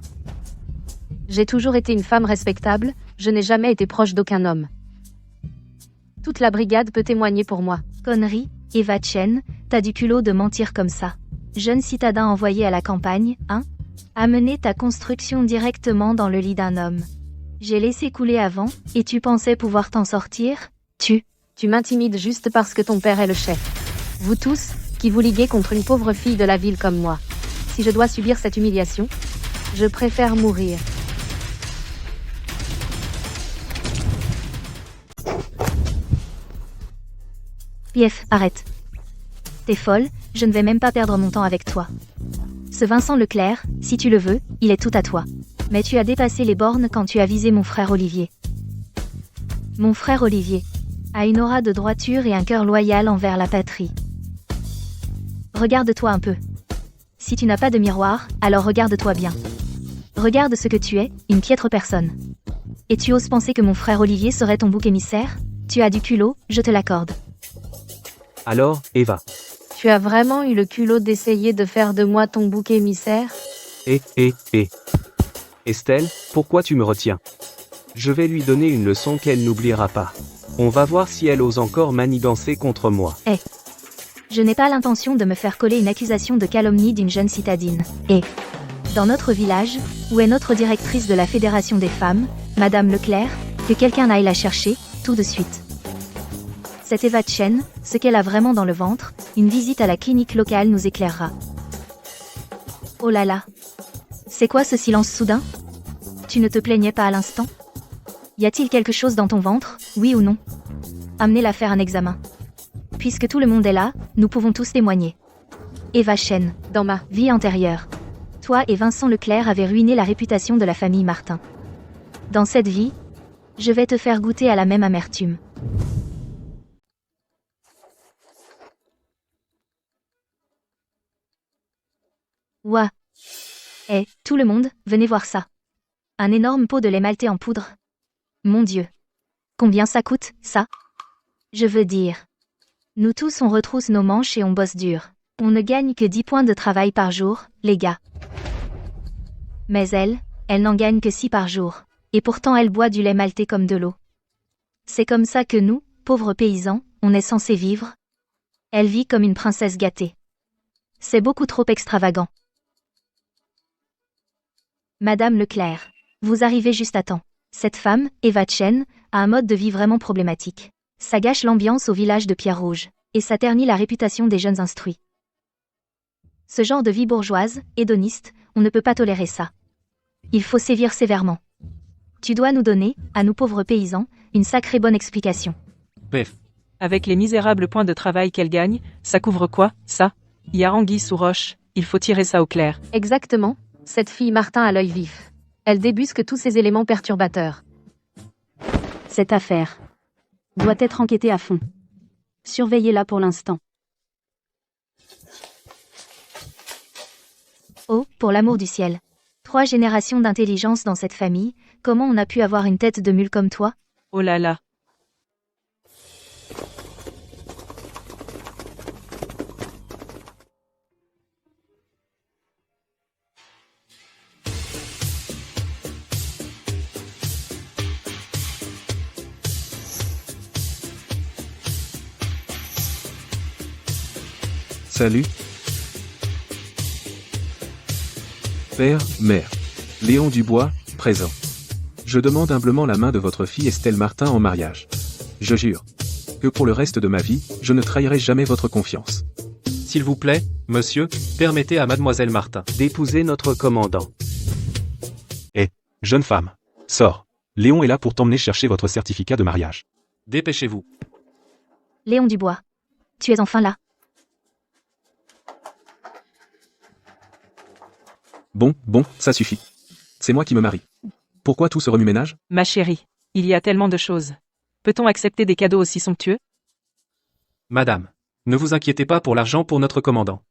J'ai toujours été une femme respectable, je n'ai jamais été proche d'aucun homme. Toute la brigade peut témoigner pour moi. Connerie, Eva Chen, t'as du culot de mentir comme ça. Jeune citadin envoyé à la campagne, hein? Amener ta construction directement dans le lit d'un homme. J'ai laissé couler avant, et tu pensais pouvoir t'en sortir? Tu m'intimides juste parce que ton père est le chef. Vous tous, qui vous liguez contre une pauvre fille de la ville comme moi. Si je dois subir cette humiliation, je préfère mourir. Pief, arrête. T'es folle, je ne vais même pas perdre mon temps avec toi. Ce Vincent Leclerc, si tu le veux, il est tout à toi. Mais tu as dépassé les bornes quand tu as visé mon frère Olivier. Mon frère Olivier a une aura de droiture et un cœur loyal envers la patrie. Regarde-toi un peu. Si tu n'as pas de miroir, alors regarde-toi bien. Regarde ce que tu es, une piètre personne. Et tu oses penser que mon frère Olivier serait ton bouc émissaire? Tu as du culot, je te l'accorde. Alors, Eva. Tu as vraiment eu le culot d'essayer de faire de moi ton bouc émissaire? Estelle, pourquoi tu me retiens? Je vais lui donner une leçon qu'elle n'oubliera pas. On va voir si elle ose encore manigancer contre moi. Je n'ai pas l'intention de me faire coller une accusation de calomnie d'une jeune citadine. Dans notre village, où est notre directrice de la Fédération des femmes, Madame Leclerc, que quelqu'un aille la chercher, tout de suite. Cette Eva Chen, ce qu'elle a vraiment dans le ventre, une visite à la clinique locale nous éclairera. Oh là là. C'est quoi ce silence soudain? Tu ne te plaignais pas à l'instant? Y a-t-il quelque chose dans ton ventre, oui ou non? Amenez-la faire un examen. Puisque tout le monde est là, nous pouvons tous témoigner. Eva Chen, dans ma vie antérieure, toi et Vincent Leclerc avez ruiné la réputation de la famille Martin. Dans cette vie, je vais te faire goûter à la même amertume. Ouah. Tout le monde, venez voir ça. Un énorme pot de lait maltais en poudre. Mon Dieu. Combien ça coûte, ça? Je veux dire. Nous tous on retrousse nos manches et on bosse dur. On ne gagne que 10 points de travail par jour, les gars. Mais elle n'en gagne que 6 par jour. Et pourtant elle boit du lait maltais comme de l'eau. C'est comme ça que nous, pauvres paysans, on est censé vivre. Elle vit comme une princesse gâtée. C'est beaucoup trop extravagant. Madame Leclerc, vous arrivez juste à temps. Cette femme, Eva Chen, a un mode de vie vraiment problématique. Ça gâche l'ambiance au village de Pierre-Rouge, et ça ternit la réputation des jeunes instruits. Ce genre de vie bourgeoise, hédoniste, on ne peut pas tolérer ça. Il faut sévir sévèrement. Tu dois nous donner, à nous pauvres paysans, une sacrée bonne explication. Bref. Avec les misérables points de travail qu'elle gagne, ça couvre quoi, ça? Y a anguille sous roche, il faut tirer ça au clair. Exactement, cette fille Martin a l'œil vif. Elle débusque tous ces éléments perturbateurs. Cette affaire doit être enquêtée à fond. Surveillez-la pour l'instant. Oh, pour l'amour du ciel. 3 générations d'intelligence dans cette famille, comment on a pu avoir une tête de mule comme toi? Oh là là. Salut. Père, mère. Léon Dubois, présent. Je demande humblement la main de votre fille Estelle Martin en mariage. Je jure que pour le reste de ma vie, je ne trahirai jamais votre confiance. S'il vous plaît, monsieur, permettez à mademoiselle Martin D'épouser notre commandant. Jeune femme, sors. Léon est là pour t'emmener chercher votre certificat de mariage. Dépêchez-vous. Léon Dubois. Tu es enfin là. Bon, ça suffit. C'est moi qui me marie. Pourquoi tout ce remue-ménage? Ma chérie, il y a tellement de choses. Peut-on accepter des cadeaux aussi somptueux? Madame, ne vous inquiétez pas pour l'argent pour notre commandant.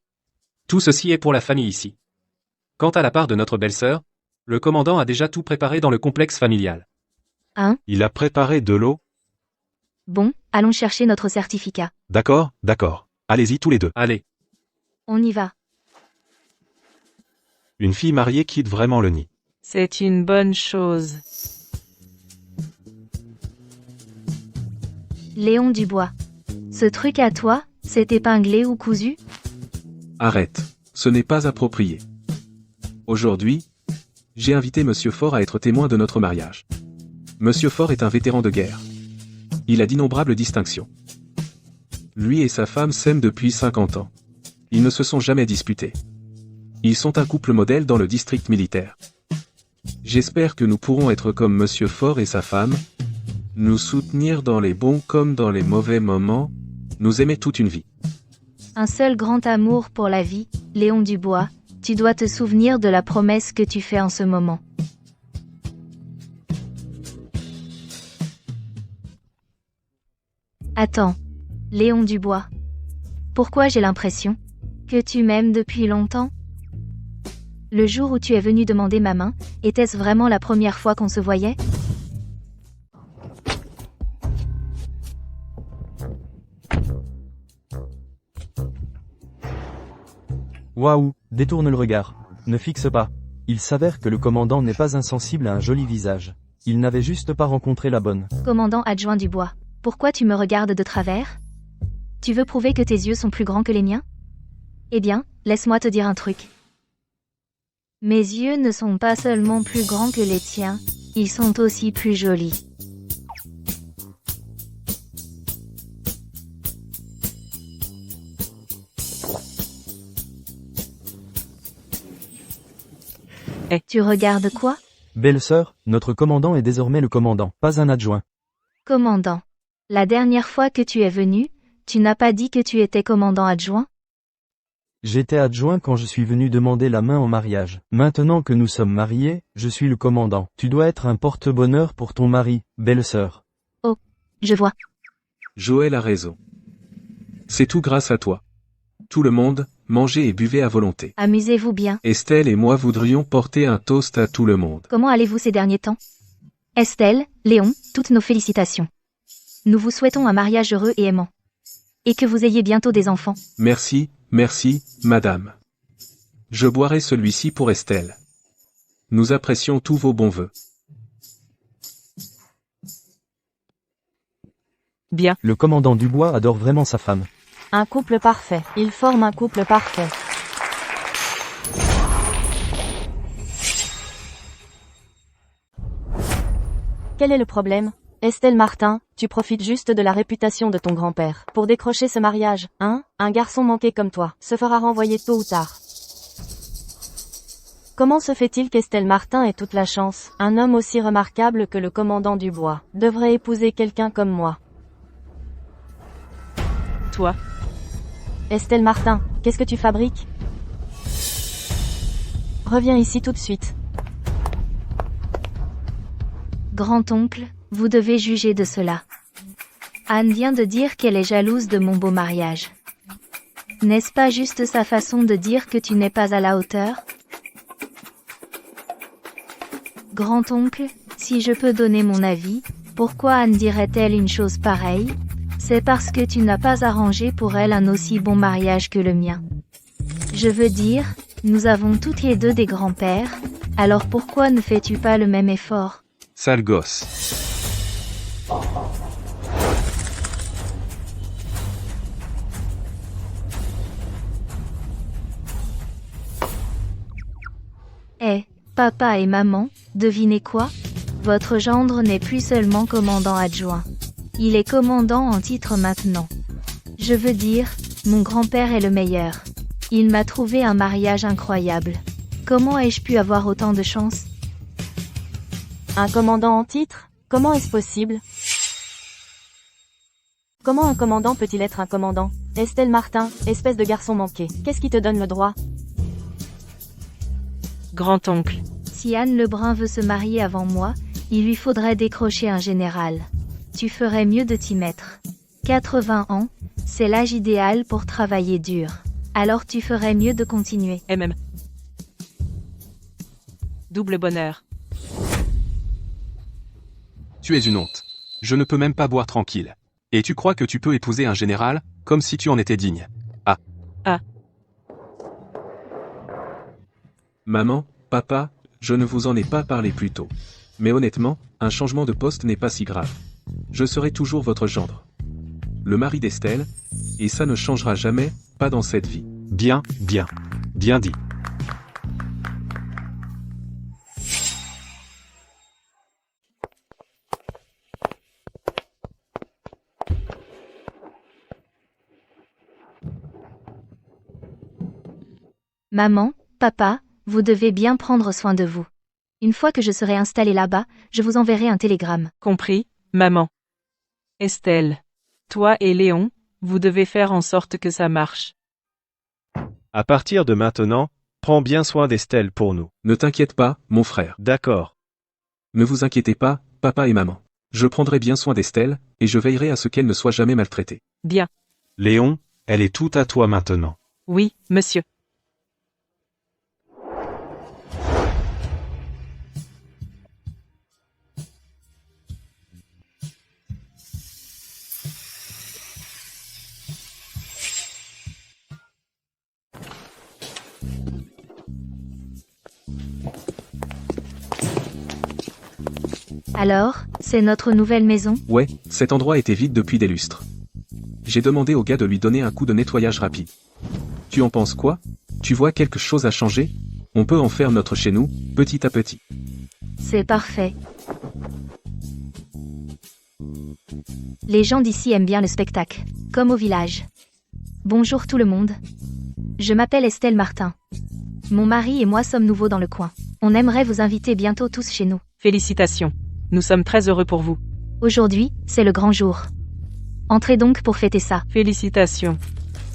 Tout ceci est pour la famille ici. Quant à la part de notre belle-sœur, le commandant a déjà tout préparé dans le complexe familial. Il a préparé de l'eau? Bon, allons chercher notre certificat. D'accord. Allez-y tous les deux. Allez, On y va. Une fille mariée quitte vraiment le nid. C'est une bonne chose. Léon Dubois. Ce truc à toi, c'est épinglé ou cousu? Arrête. Ce n'est pas approprié. Aujourd'hui, j'ai invité Monsieur Faure à être témoin de notre mariage. Monsieur Faure est un vétéran de guerre. Il a d'innombrables distinctions. Lui et sa femme s'aiment depuis 50 ans. Ils ne se sont jamais disputés. Ils sont un couple modèle dans le district militaire. J'espère que nous pourrons être comme Monsieur Faure et sa femme, nous soutenir dans les bons comme dans les mauvais moments, nous aimer toute une vie. Un seul grand amour pour la vie, Léon Dubois, tu dois te souvenir de la promesse que tu fais en ce moment. Attends, Léon Dubois. Pourquoi j'ai l'impression que tu m'aimes depuis longtemps? Le jour où tu es venu demander ma main, était-ce vraiment la première fois qu'on se voyait? Waouh, détourne le regard. Ne fixe pas. Il s'avère que le commandant n'est pas insensible à un joli visage. Il n'avait juste pas rencontré la bonne. Commandant adjoint Dubois, pourquoi tu me regardes de travers? Tu veux prouver que tes yeux sont plus grands que les miens? Eh bien, laisse-moi te dire un truc. Mes yeux ne sont pas seulement plus grands que les tiens, ils sont aussi plus jolis. Tu regardes quoi? Belle-sœur, notre commandant est désormais le commandant, pas un adjoint. Commandant. La dernière fois que tu es venu, tu n'as pas dit que tu étais commandant adjoint? J'étais adjoint quand je suis venu demander la main en mariage. Maintenant que nous sommes mariés, je suis le commandant. Tu dois être un porte-bonheur pour ton mari, belle-sœur. Oh, je vois. Joël a raison. C'est tout grâce à toi. Tout le monde, mangez et buvez à volonté. Amusez-vous bien. Estelle et moi voudrions porter un toast à tout le monde. Comment allez-vous ces derniers temps? Estelle, Léon, toutes nos félicitations. Nous vous souhaitons un mariage heureux et aimant. Et que vous ayez bientôt des enfants. Merci, madame. Je boirai celui-ci pour Estelle. Nous apprécions tous vos bons vœux. Bien. Le commandant Dubois adore vraiment sa femme. Un couple parfait. Ils forment un couple parfait. Quel est le problème? Estelle Martin, tu profites juste de la réputation de ton grand-père pour décrocher ce mariage, hein? Un garçon manqué comme toi se fera renvoyer tôt ou tard. Comment se fait-il qu'Estelle Martin ait toute la chance? Un homme aussi remarquable que le commandant Dubois devrait épouser quelqu'un comme moi. Toi, Estelle Martin, qu'est-ce que tu fabriques? Reviens ici tout de suite. Grand-oncle, vous devez juger de cela. Anne vient de dire qu'elle est jalouse de mon beau mariage. N'est-ce pas juste sa façon de dire que tu n'es pas à la hauteur? Grand-oncle, si je peux donner mon avis, pourquoi Anne dirait-elle une chose pareille? C'est parce que tu n'as pas arrangé pour elle un aussi bon mariage que le mien. Je veux dire, nous avons toutes les deux des grands-pères, alors pourquoi ne fais-tu pas le même effort? Sale gosse. Eh, papa et maman, devinez quoi? Votre gendre n'est plus seulement commandant adjoint. Il est commandant en titre maintenant. Je veux dire, mon grand-père est le meilleur. Il m'a trouvé un mariage incroyable. Comment ai-je pu avoir autant de chance? Un commandant en titre? Comment est-ce possible? Comment un commandant peut-il être un commandant? Estelle Martin, espèce de garçon manqué, qu'est-ce qui te donne le droit? grand-oncle. Si Anne Lebrun veut se marier avant moi, il lui faudrait décrocher un général. Tu ferais mieux de t'y mettre. 80 ans, c'est l'âge idéal pour travailler dur. Alors tu ferais mieux de continuer. MM. Double bonheur. Tu es une honte. Je ne peux même pas boire tranquille. Et tu crois que tu peux épouser un général, comme si tu en étais digne. Ah. Ah. Maman, papa, je ne vous en ai pas parlé plus tôt. Mais honnêtement, un changement de poste n'est pas si grave. Je serai toujours votre gendre. Le mari d'Estelle, et ça ne changera jamais, pas dans cette vie. Bien, bien. Bien dit. Maman, papa, vous devez bien prendre soin de vous. Une fois que je serai installée là-bas, je vous enverrai un télégramme. Compris, maman. Estelle. Toi et Léon, vous devez faire en sorte que ça marche. À partir de maintenant, prends bien soin d'Estelle pour nous. Ne t'inquiète pas, mon frère. D'accord. Ne vous inquiétez pas, papa et maman. Je prendrai bien soin d'Estelle, et je veillerai à ce qu'elle ne soit jamais maltraitée. Bien. Léon, elle est tout à toi maintenant. Oui, monsieur. Alors, c'est notre nouvelle maison? Ouais, cet endroit était vide depuis des lustres. J'ai demandé au gars de lui donner un coup de nettoyage rapide. Tu en penses quoi? Tu vois quelque chose à changer? On peut en faire notre chez nous, petit à petit. C'est parfait. Les gens d'ici aiment bien le spectacle, comme au village. Bonjour tout le monde. Je m'appelle Estelle Martin. Mon mari et moi sommes nouveaux dans le coin. On aimerait vous inviter bientôt tous chez nous. Félicitations. Nous sommes très heureux pour vous. Aujourd'hui, c'est le grand jour. Entrez donc pour fêter ça. Félicitations.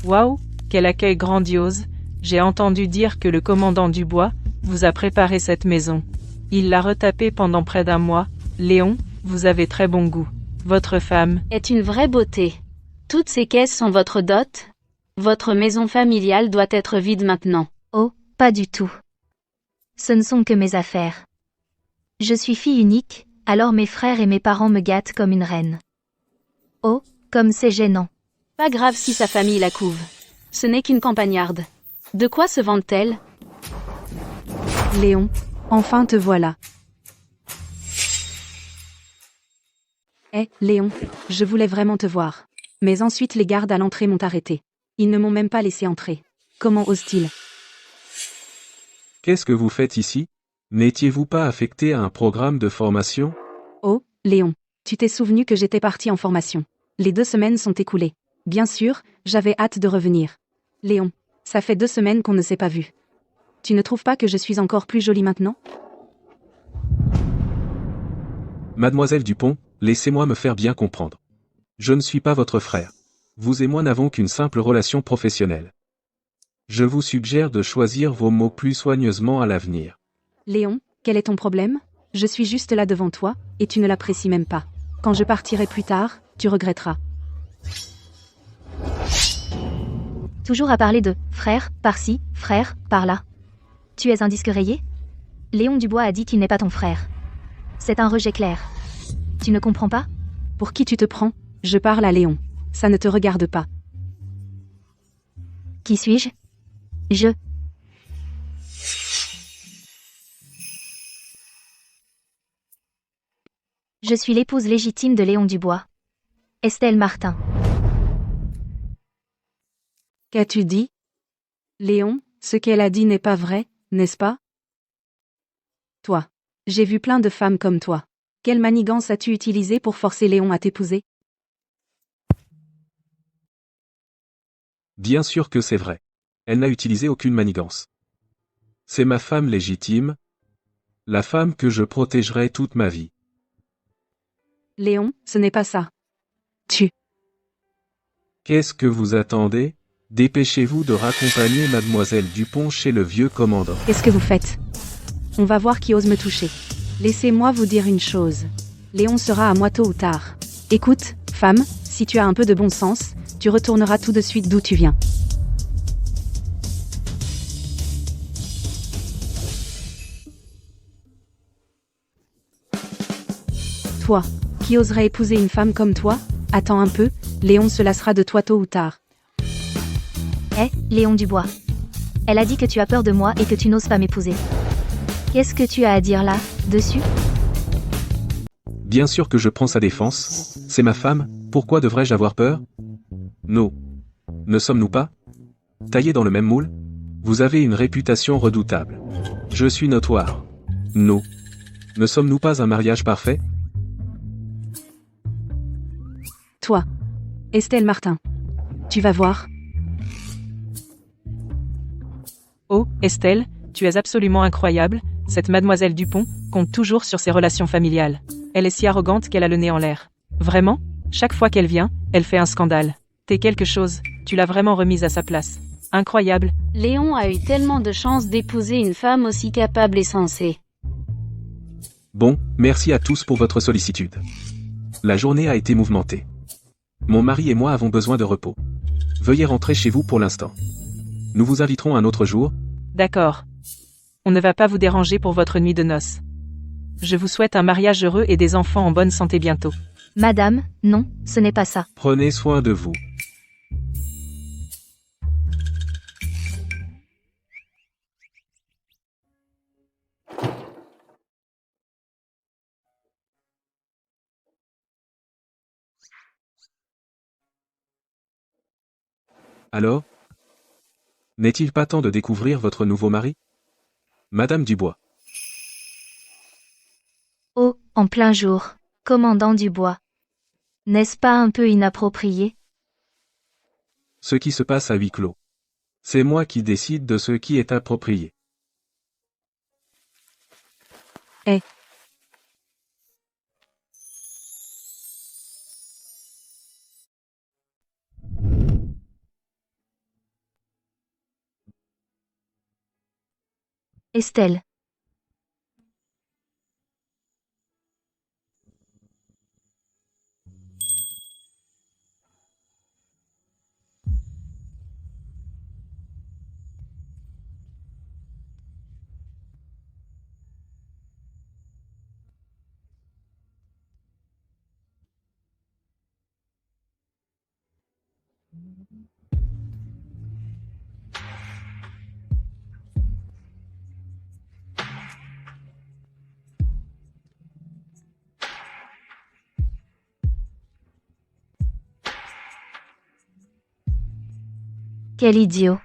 Waouh, quel accueil grandiose. J'ai entendu dire que le commandant Dubois vous a préparé cette maison. Il l'a retapée pendant près d'un mois. Léon, vous avez très bon goût. Votre femme est une vraie beauté. Toutes ces caisses sont votre dot? Votre maison familiale doit être vide maintenant. Oh, pas du tout. Ce ne sont que mes affaires. Je suis fille unique, alors mes frères et mes parents me gâtent comme une reine. Oh, comme c'est gênant. Pas grave si sa famille la couve. Ce n'est qu'une campagnarde. De quoi se vante-t-elle? Léon, enfin te voilà. Léon, je voulais vraiment te voir. Mais ensuite les gardes à l'entrée m'ont arrêté. Ils ne m'ont même pas laissé entrer. Comment osent-ils? Qu'est-ce que vous faites ici? N'étiez-vous pas affecté à un programme de formation? Oh, Léon, tu t'es souvenu que j'étais partie en formation. Les 2 semaines sont écoulées. Bien sûr, j'avais hâte de revenir. Léon, ça fait 2 semaines qu'on ne s'est pas vu. Tu ne trouves pas que je suis encore plus jolie maintenant? Mademoiselle Dupont, laissez-moi me faire bien comprendre. Je ne suis pas votre frère. Vous et moi n'avons qu'une simple relation professionnelle. Je vous suggère de choisir vos mots plus soigneusement à l'avenir. Léon, quel est ton problème? Je suis juste là devant toi, et tu ne l'apprécies même pas. Quand je partirai plus tard, tu regretteras. Toujours à parler de frère, par-ci, frère, par-là. Tu es un disque rayé? Léon Dubois a dit qu'il n'est pas ton frère. C'est un rejet clair. Tu ne comprends pas? Pour qui tu te prends? Je parle à Léon. Ça ne te regarde pas. Qui suis-je? Je. Je suis l'épouse légitime de Léon Dubois. Estelle Martin. Qu'as-tu dit? Léon, ce qu'elle a dit n'est pas vrai, n'est-ce pas? Toi. J'ai vu plein de femmes comme toi. Quelle manigance as-tu utilisée pour forcer Léon à t'épouser? Bien sûr que c'est vrai. Elle n'a utilisé aucune manigance. C'est ma femme légitime, la femme que je protégerai toute ma vie. Léon, ce n'est pas ça. Tu. Qu'est-ce que vous attendez? Dépêchez-vous de raccompagner mademoiselle Dupont chez le vieux commandant. Qu'est-ce que vous faites? On va voir qui ose me toucher. Laissez-moi vous dire une chose. Léon sera à moi tôt ou tard. Écoute, femme, si tu as un peu de bon sens, tu retourneras tout de suite d'où tu viens. Toi, qui oserait épouser une femme comme toi? Attends un peu, Léon se lassera de toi tôt ou tard. Léon Dubois. Elle a dit que tu as peur de moi et que tu n'oses pas m'épouser. Qu'est-ce que tu as à dire là, dessus? Bien sûr que je prends sa défense, c'est ma femme, pourquoi devrais-je avoir peur? Non. Ne sommes-nous pas taillés dans le même moule? Vous avez une réputation redoutable. Je suis notoire. Non. Ne sommes-nous pas un mariage parfait? Toi. Estelle Martin. Tu vas voir. Oh, Estelle, tu es absolument incroyable, cette mademoiselle Dupont compte toujours sur ses relations familiales. Elle est si arrogante qu'elle a le nez en l'air. Vraiment? Chaque fois qu'elle vient, elle fait un scandale. T'es quelque chose, tu l'as vraiment remise à sa place. Incroyable. Léon a eu tellement de chance d'épouser une femme aussi capable et sensée. Bon, merci à tous pour votre sollicitude. La journée a été mouvementée. Mon mari et moi avons besoin de repos. Veuillez rentrer chez vous pour l'instant. Nous vous inviterons un autre jour. D'accord. On ne va pas vous déranger pour votre nuit de noces. Je vous souhaite un mariage heureux et des enfants en bonne santé bientôt. Madame, non, ce n'est pas ça. Prenez soin de vous. Alors? N'est-il pas temps de découvrir votre nouveau mari? Madame Dubois. Oh, en plein jour. Commandant Dubois. N'est-ce pas un peu inapproprié? Ce qui se passe à huis clos. C'est moi qui décide de ce qui est approprié. Estelle. Quel idiot.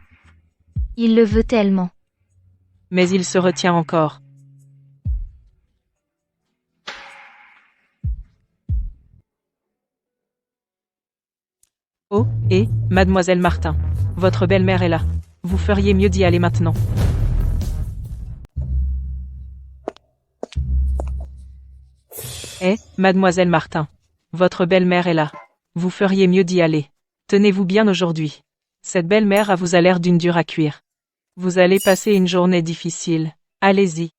Il le veut tellement. Mais il se retient encore. Oh, mademoiselle Martin. Votre belle-mère est là. Vous feriez mieux d'y aller maintenant. Mademoiselle Martin. Votre belle-mère est là. Vous feriez mieux d'y aller. Tenez-vous bien aujourd'hui. Cette belle-mère vous a l'air d'une dure à cuire. Vous allez passer une journée difficile. Allez-y.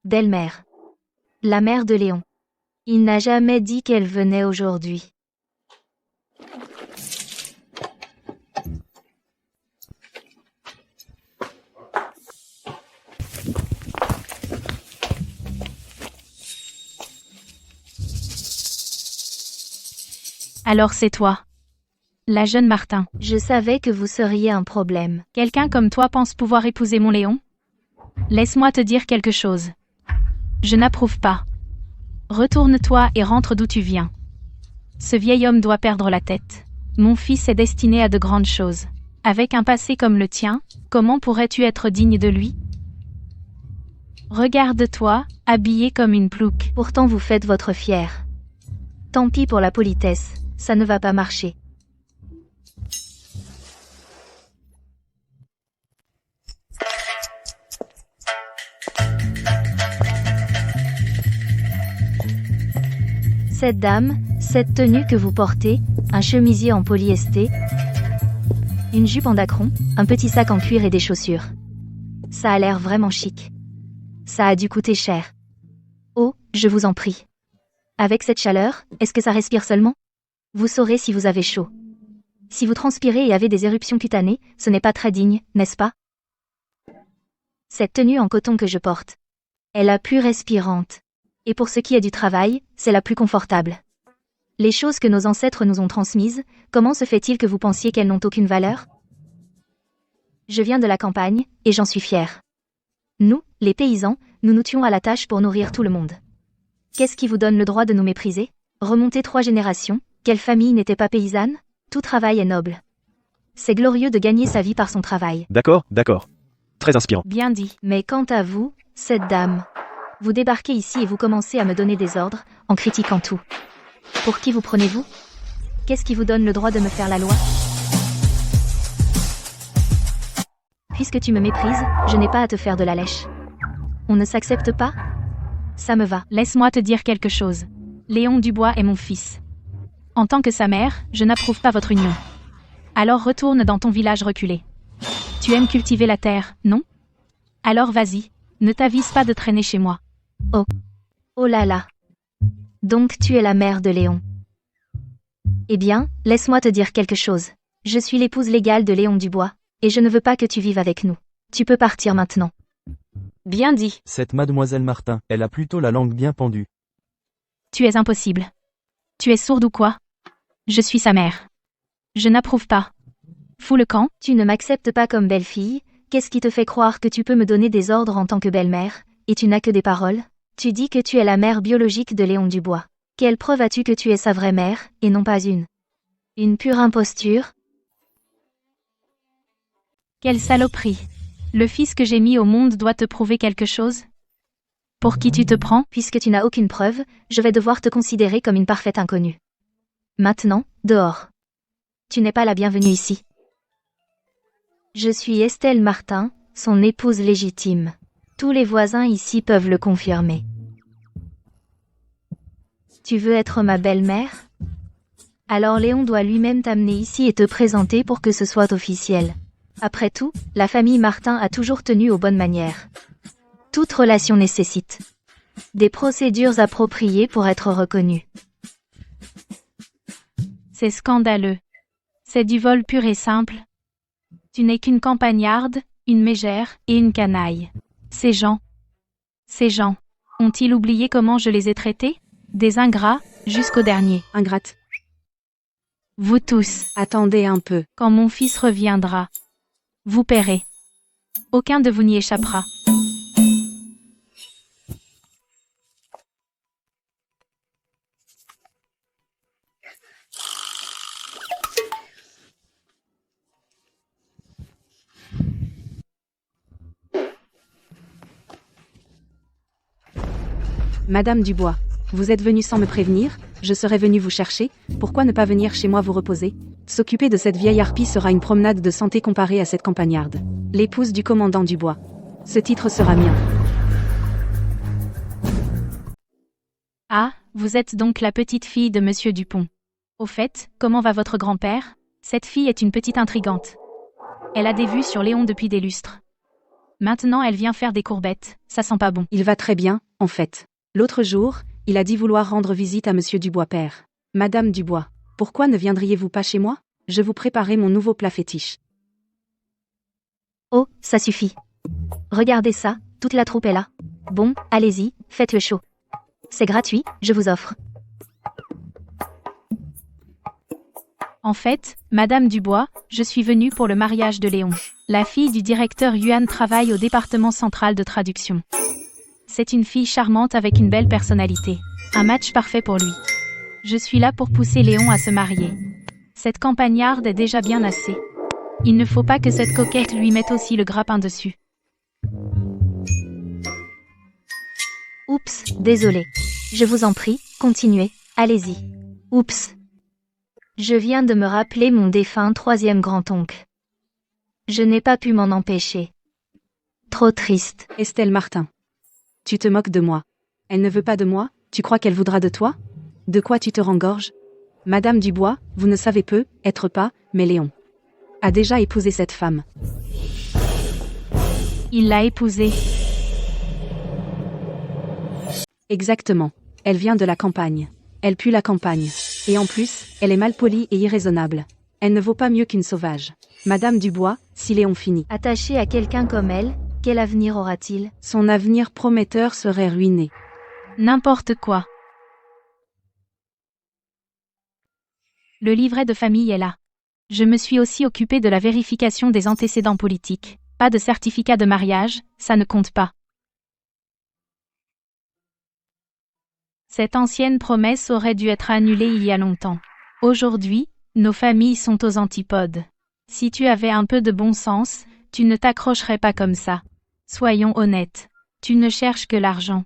Belle-mère. La mère de Léon. Il n'a jamais dit qu'elle venait aujourd'hui. Alors c'est toi. La jeune Martin. Je savais que vous seriez un problème. Quelqu'un comme toi pense pouvoir épouser mon Léon? Laisse-moi te dire quelque chose. Je n'approuve pas. Retourne-toi et rentre d'où tu viens. Ce vieil homme doit perdre la tête. Mon fils est destiné à de grandes choses. Avec un passé comme le tien, comment pourrais-tu être digne de lui? Regarde-toi, habillé comme une plouque. Pourtant vous faites votre fier. Tant pis pour la politesse, ça ne va pas marcher. Cette dame, cette tenue que vous portez, un chemisier en polyester, une jupe en dacron, un petit sac en cuir et des chaussures. Ça a l'air vraiment chic. Ça a dû coûter cher. Oh, je vous en prie. Avec cette chaleur, est-ce que ça respire seulement? Vous saurez si vous avez chaud. Si vous transpirez et avez des éruptions cutanées, ce n'est pas très digne, n'est-ce pas? Cette tenue en coton que je porte. est la plus respirante. Et pour ce qui est du travail, c'est la plus confortable. Les choses que nos ancêtres nous ont transmises, comment se fait-il que vous pensiez qu'elles n'ont aucune valeur? Je viens de la campagne, et j'en suis fière. Nous, les paysans, nous nous tuons à la tâche pour nourrir tout le monde. Qu'est-ce qui vous donne le droit de nous mépriser? Remonter 3 générations, quelle famille n'était pas paysanne? Tout travail est noble. C'est glorieux de gagner sa vie par son travail. D'accord, d'accord. Très inspirant. Bien dit. Mais quant à vous, cette dame, vous débarquez ici et vous commencez à me donner des ordres, en critiquant tout. Pour qui vous prenez-vous? Qu'est-ce qui vous donne le droit de me faire la loi? Puisque tu me méprises, je n'ai pas à te faire de la lèche. On ne s'accepte pas? Ça me va. Laisse-moi te dire quelque chose. Léon Dubois est mon fils. En tant que sa mère, je n'approuve pas votre union. Alors retourne dans ton village reculé. Tu aimes cultiver la terre, non? Alors vas-y, ne t'avise pas de traîner chez moi. Oh. Oh là là. Donc tu es la mère de Léon. Eh bien, laisse-moi te dire quelque chose. Je suis l'épouse légale de Léon Dubois, et je ne veux pas que tu vives avec nous. Tu peux partir maintenant. Bien dit. Cette mademoiselle Martin, elle a plutôt la langue bien pendue. Tu es impossible. Tu es sourde ou quoi? Je suis sa mère. Je n'approuve pas. Fous le camp. Tu ne m'acceptes pas comme belle-fille, qu'est-ce qui te fait croire que tu peux me donner des ordres en tant que belle-mère, et tu n'as que des paroles? Tu dis que tu es la mère biologique de Léon Dubois. Quelle preuve as-tu que tu es sa vraie mère, et non pas une pure imposture? Quelle saloperie. Le fils que j'ai mis au monde doit te prouver quelque chose? Pour qui tu te prends? Puisque tu n'as aucune preuve, je vais devoir te considérer comme une parfaite inconnue. Maintenant, dehors. Tu n'es pas la bienvenue ici. Je suis Estelle Martin, son épouse légitime. Tous les voisins ici peuvent le confirmer. Tu veux être ma belle-mère? Alors Léon doit lui-même t'amener ici et te présenter pour que ce soit officiel. Après tout, la famille Martin a toujours tenu aux bonnes manières. Toute relation nécessite des procédures appropriées pour être reconnue. C'est scandaleux. C'est du vol pur et simple. Tu n'es qu'une campagnarde, une mégère et une canaille. Ces gens ont-ils oublié comment je les ai traités? Des ingrats, jusqu'au dernier. Ingrate. Vous tous, Attendez un peu. quand mon fils reviendra, vous paierez. Aucun de vous n'y échappera. Madame Dubois, vous êtes venue sans me prévenir, je serais venue vous chercher, pourquoi ne pas venir chez moi vous reposer? S'occuper de cette vieille harpie sera une promenade de santé comparée à cette campagnarde. L'épouse du commandant Dubois. Ce titre sera mien. Ah, Vous êtes donc la petite fille de Monsieur Dupont. Au fait, comment va votre grand-père? Cette fille est une petite intrigante. Elle a des vues sur Léon depuis des lustres. Maintenant elle vient faire des courbettes, ça sent pas bon. Il va très bien, en fait. L'autre jour, il a dit vouloir rendre visite à Monsieur Dubois père. Madame Dubois, pourquoi ne viendriez-vous pas chez moi? Je vous préparais mon nouveau plat fétiche. Oh, ça suffit. Regardez ça, toute la troupe est là. Bon, allez-y, faites le show. C'est gratuit, je vous offre. En fait, Madame Dubois, je suis venue pour le mariage de Léon. La fille du directeur Yuan travaille au département central de traduction. C'est une fille charmante avec une belle personnalité. Un match parfait pour lui. Je suis là pour pousser Léon à se marier. Cette campagnarde est déjà bien assez. Il ne faut pas que cette coquette lui mette aussi le grappin dessus. Oups, désolé. Je vous en prie, continuez, allez-y. Oups. Je viens de me rappeler mon défunt troisième grand-oncle. Je n'ai pas pu m'en empêcher. Trop triste. Estelle Martin. Tu te moques de moi. Elle ne veut pas de moi, tu crois qu'elle voudra de toi? De quoi tu te rengorges? Madame Dubois, vous ne savez peu, être pas, mais Léon a déjà épousé cette femme. Il l'a épousée. Exactement. Elle vient de la campagne. Elle pue la campagne. Et en plus, elle est malpolie et irraisonnable. Elle ne vaut pas mieux qu'une sauvage. Madame Dubois, si Léon finit Attaché à quelqu'un comme elle, quel avenir aura-t-il? son avenir prometteur serait ruiné. N'importe quoi. Le livret de famille est là. Je me suis aussi occupée de la vérification des antécédents politiques. Pas de certificat de mariage, ça ne compte pas. Cette ancienne promesse aurait dû être annulée il y a longtemps. Aujourd'hui, nos familles sont aux antipodes. Si tu avais un peu de bon sens, tu ne t'accrocherais pas comme ça. Soyons honnêtes. Tu ne cherches que l'argent.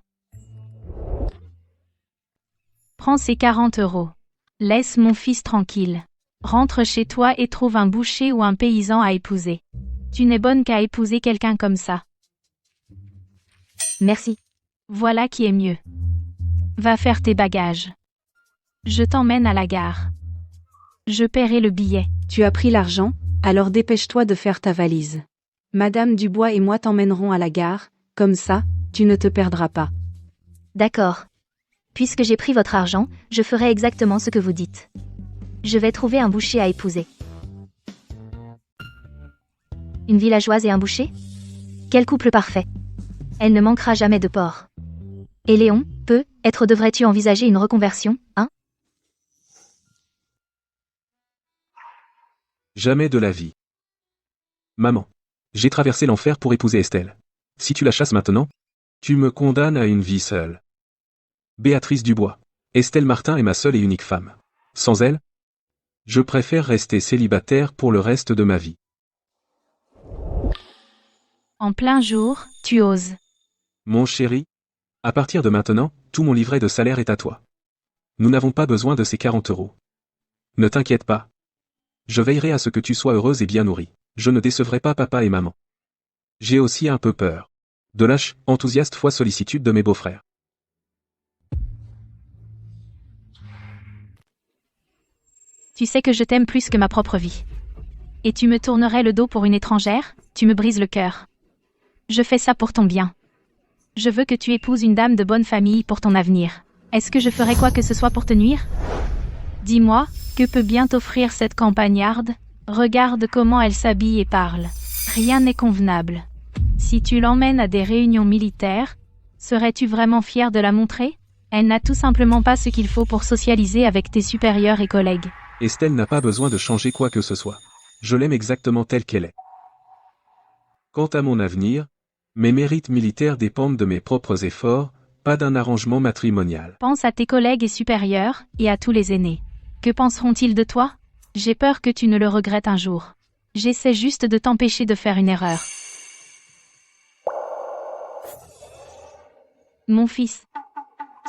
Prends ces 40 €. Laisse mon fils tranquille. Rentre chez toi et trouve un boucher ou un paysan à épouser. Tu n'es bonne qu'à épouser quelqu'un comme ça. Merci. Voilà qui est mieux. Va faire tes bagages. Je t'emmène à la gare. Je paierai le billet. Tu as pris l'argent, alors dépêche-toi de faire ta valise. Madame Dubois et moi t'emmènerons à la gare, comme ça, tu ne te perdras pas. D'accord. Puisque j'ai pris votre argent, je ferai exactement ce que vous dites. Je vais trouver un boucher à épouser. Une villageoise et un boucher? Quel couple parfait. Elle ne manquera jamais de porc. Et Léon, peut-être devrais-tu envisager une reconversion, hein? Jamais de la vie. Maman. J'ai traversé l'enfer pour épouser Estelle. Si tu la chasses maintenant, tu me condamnes à une vie seule. Béatrice Dubois. Estelle Martin est ma seule et unique femme. Sans elle, je préfère rester célibataire pour le reste de ma vie. En plein jour, tu oses. Mon chéri, à partir de maintenant, tout mon livret de salaire est à toi. Nous n'avons pas besoin de ces 40 €. Ne t'inquiète pas. Je veillerai à ce que tu sois heureuse et bien nourrie. Je ne décevrai pas papa et maman. J'ai aussi un peu peur. De lâche, enthousiaste fois sollicitude de mes beaux-frères. Tu sais que je t'aime plus que ma propre vie. Et tu me tournerais le dos pour une étrangère, tu me brises le cœur. Je fais ça pour ton bien. Je veux que tu épouses une dame de bonne famille pour ton avenir. Est-ce que je ferais quoi que ce soit pour te nuire? Dis-moi, que peut bien t'offrir cette campagnarde? Regarde comment elle s'habille et parle. Rien n'est convenable. Si tu l'emmènes à des réunions militaires, serais-tu vraiment fier de la montrer? Elle n'a tout simplement pas ce qu'il faut pour socialiser avec tes supérieurs et collègues. Estelle n'a pas besoin de changer quoi que ce soit. Je l'aime exactement telle qu'elle est. Quant à mon avenir, mes mérites militaires dépendent de mes propres efforts, pas d'un arrangement matrimonial. Pense à tes collègues et supérieurs, et à tous les aînés. Que penseront-ils de toi? J'ai peur que tu ne le regrettes un jour. J'essaie juste de t'empêcher de faire une erreur. Mon fils,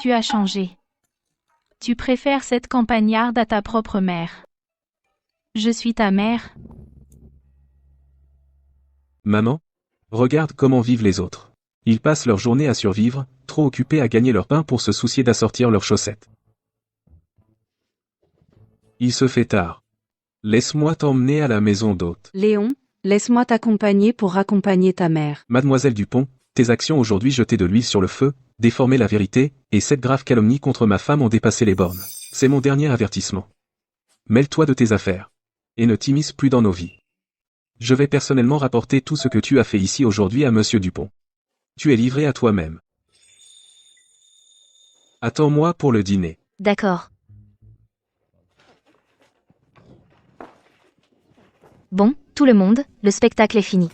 tu as changé. Tu préfères cette campagnarde à ta propre mère. Je suis ta mère. Maman, regarde comment vivent les autres. Ils passent leur journée à survivre, trop occupés à gagner leur pain pour se soucier d'assortir leurs chaussettes. Il se fait tard. Laisse-moi t'emmener à la maison d'hôte. Léon, laisse-moi t'accompagner pour raccompagner ta mère. Mademoiselle Dupont, tes actions aujourd'hui jeter de l'huile sur le feu, déformer la vérité, et cette grave calomnie contre ma femme ont dépassé les bornes. C'est mon dernier avertissement. Mêle-toi de tes affaires. Et ne t'immisce plus dans nos vies. Je vais personnellement rapporter tout ce que tu as fait ici aujourd'hui à Monsieur Dupont. Tu es livré à toi-même. Attends-moi pour le dîner. D'accord. Bon, tout le monde, le spectacle est fini.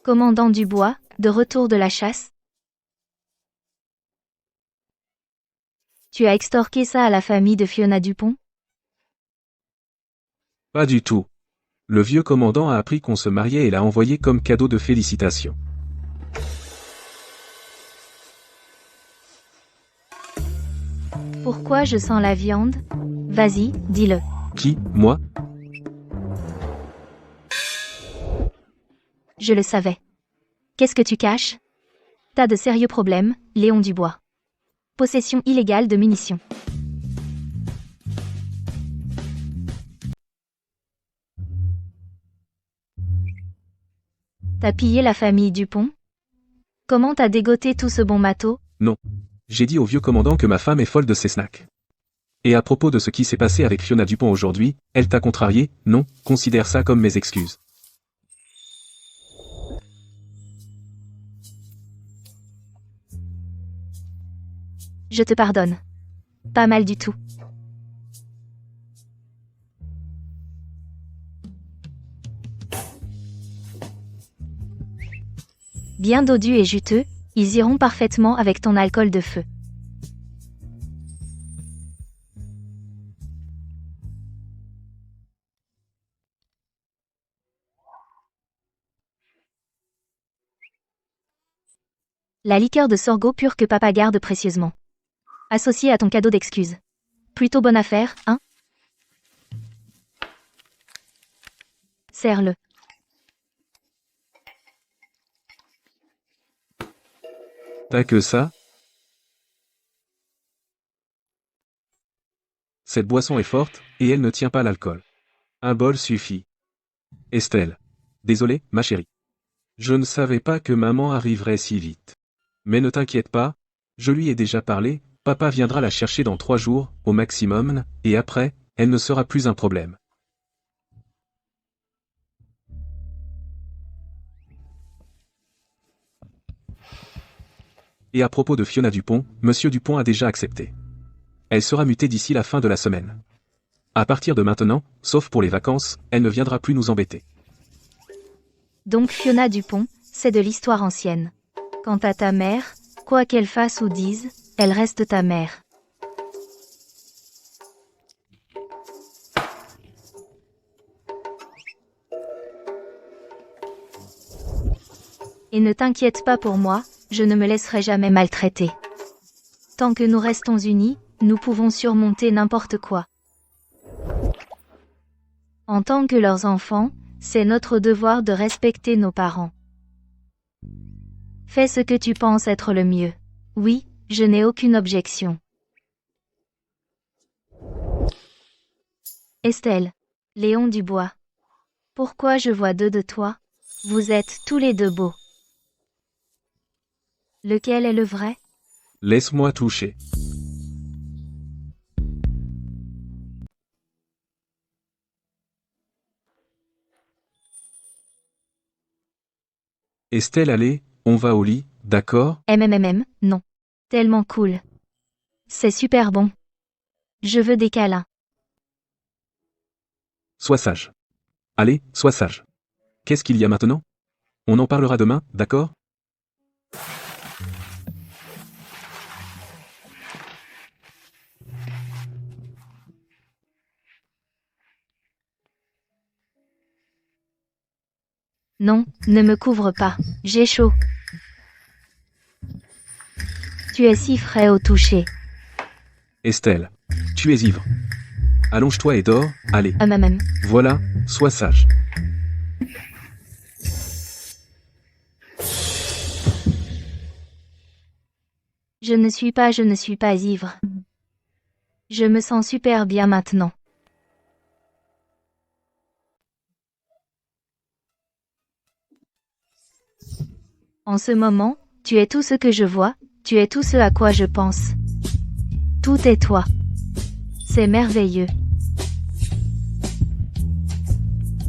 Commandant Dubois, de retour de la chasse. Tu as extorqué ça à la famille de Fiona Dupont? Pas du tout. Le vieux commandant a appris qu'on se mariait et l'a envoyé comme cadeau de félicitations. Pourquoi je sens la viande? Vas-y, dis-le. Qui, moi? Je le savais. Qu'est-ce que tu caches? T'as de sérieux problèmes, Léon Dubois. Possession illégale de munitions. T'as pillé la famille Dupont? Comment t'as dégoté tout ce bon matos? Non. J'ai dit au vieux commandant que ma femme est folle de ses snacks. Et à propos de ce qui s'est passé avec Fiona Dupont aujourd'hui, elle t'a contrarié? Non, considère ça comme mes excuses. Je te pardonne. Pas mal du tout. Bien dodus et juteux, ils iront parfaitement avec ton alcool de feu. La liqueur de sorgho pure que papa garde précieusement. Associée à ton cadeau d'excuses. Plutôt bonne affaire, hein? Serre-le. T'as que ça? Cette boisson est forte, et elle ne tient pas l'alcool. Un bol suffit. Estelle. Désolé, ma chérie. Je ne savais pas que maman arriverait si vite. Mais ne t'inquiète pas, je lui ai déjà parlé, papa viendra la chercher dans 3 jours, au maximum, et après, elle ne sera plus un problème. Et à propos de Fiona Dupont, Monsieur Dupont a déjà accepté. Elle sera mutée d'ici la fin de la semaine. À partir de maintenant, sauf pour les vacances, elle ne viendra plus nous embêter. Donc Fiona Dupont, c'est de l'histoire ancienne. Quant à ta mère, quoi qu'elle fasse ou dise, elle reste ta mère. Et ne t'inquiète pas pour moi, je ne me laisserai jamais maltraiter. Tant que nous restons unis, nous pouvons surmonter n'importe quoi. En tant que leurs enfants, c'est notre devoir de respecter nos parents. Fais ce que tu penses être le mieux. Oui, je n'ai aucune objection. Estelle. Léon Dubois. Pourquoi je vois 2 de toi? Vous êtes tous les 2 beaux. Lequel est le vrai? Laisse-moi toucher. Estelle, allez, on va au lit, d'accord? Non. Tellement cool. C'est super bon. Je veux des câlins. Sois sage. Allez, sois sage. Qu'est-ce qu'il y a maintenant? On en parlera demain, d'accord? Non, ne me couvre pas. J'ai chaud. Tu es si frais au toucher. Estelle, tu es ivre. Allonge-toi et dors, allez. Même. Voilà, sois sage. Je ne suis pas ivre. Je me sens super bien maintenant. En ce moment, tu es tout ce que je vois, tu es tout ce à quoi je pense. Tout est toi. C'est merveilleux.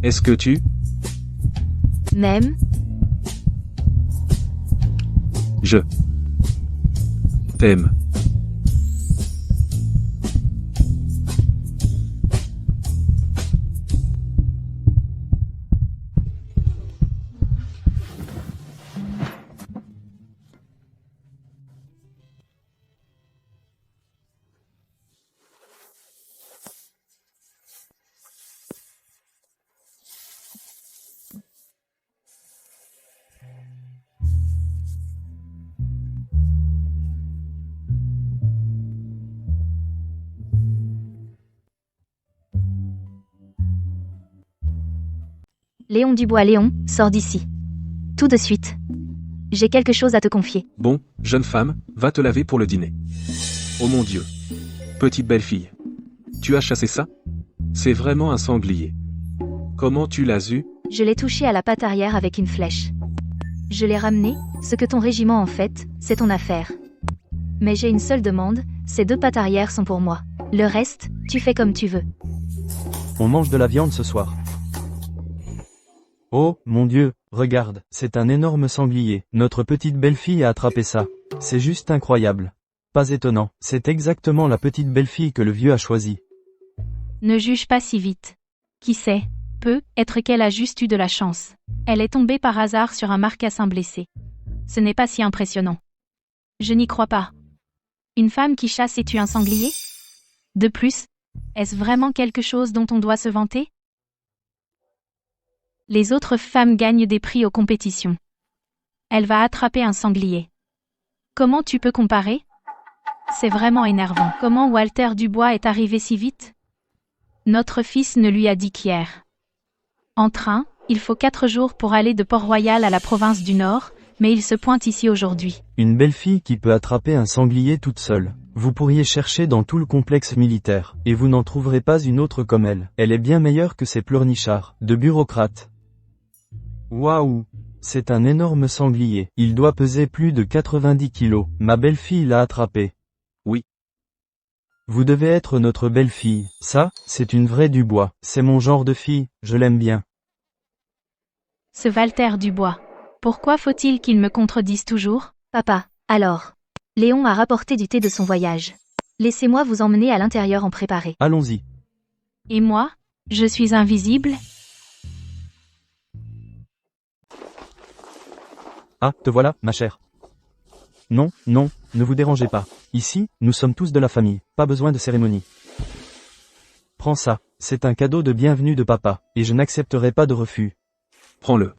Est-ce que tu Même, Je t'aime. Léon Dubois. Léon, sors d'ici. Tout de suite. J'ai quelque chose à te confier. Bon, jeune femme, va te laver pour le dîner. Oh mon Dieu. Petite belle-fille. Tu as chassé ça? C'est vraiment un sanglier. Comment tu l'as eu? Je l'ai touché à la patte arrière avec une flèche. Je l'ai ramené, ce que ton régiment en fait, c'est ton affaire. Mais j'ai une seule demande, ces 2 pattes arrière sont pour moi. Le reste, tu fais comme tu veux. On mange de la viande ce soir. Oh, mon Dieu, regarde, c'est un énorme sanglier. Notre petite belle-fille a attrapé ça. C'est juste incroyable. Pas étonnant, c'est exactement la petite belle-fille que le vieux a choisie. Ne juge pas si vite. Qui sait, peut être qu'elle a juste eu de la chance. Elle est tombée par hasard sur un marcassin blessé. Ce n'est pas si impressionnant. Je n'y crois pas. Une femme qui chasse et tue un sanglier? De plus, est-ce vraiment quelque chose dont on doit se vanter? Les autres femmes gagnent des prix aux compétitions. Elle va attraper un sanglier. Comment tu peux comparer? C'est vraiment énervant. Comment Walter Dubois est arrivé si vite? Notre fils ne lui a dit qu'hier. En train, il faut 4 jours pour aller de Port-Royal à la province du Nord, mais il se pointe ici aujourd'hui. Une belle fille qui peut attraper un sanglier toute seule. Vous pourriez chercher dans tout le complexe militaire, et vous n'en trouverez pas une autre comme elle. Elle est bien meilleure que ces pleurnichards, de bureaucrates. Waouh! C'est un énorme sanglier. Il doit peser plus de 90 kilos. Ma belle-fille l'a attrapé. Oui. Vous devez être notre belle-fille. Ça, c'est une vraie Dubois. C'est mon genre de fille, je l'aime bien. Ce Walter Dubois. Pourquoi faut-il qu'il me contredise toujours? Papa, alors. Léon a rapporté du thé de son voyage. Laissez-moi vous emmener à l'intérieur en préparer. Allons-y. Et moi? Je suis invisible? Ah, te voilà, ma chère. Non, non, ne vous dérangez pas. Ici, nous sommes tous de la famille, pas besoin de cérémonie. Prends ça, c'est un cadeau de bienvenue de papa, et je n'accepterai pas de refus. Prends-le.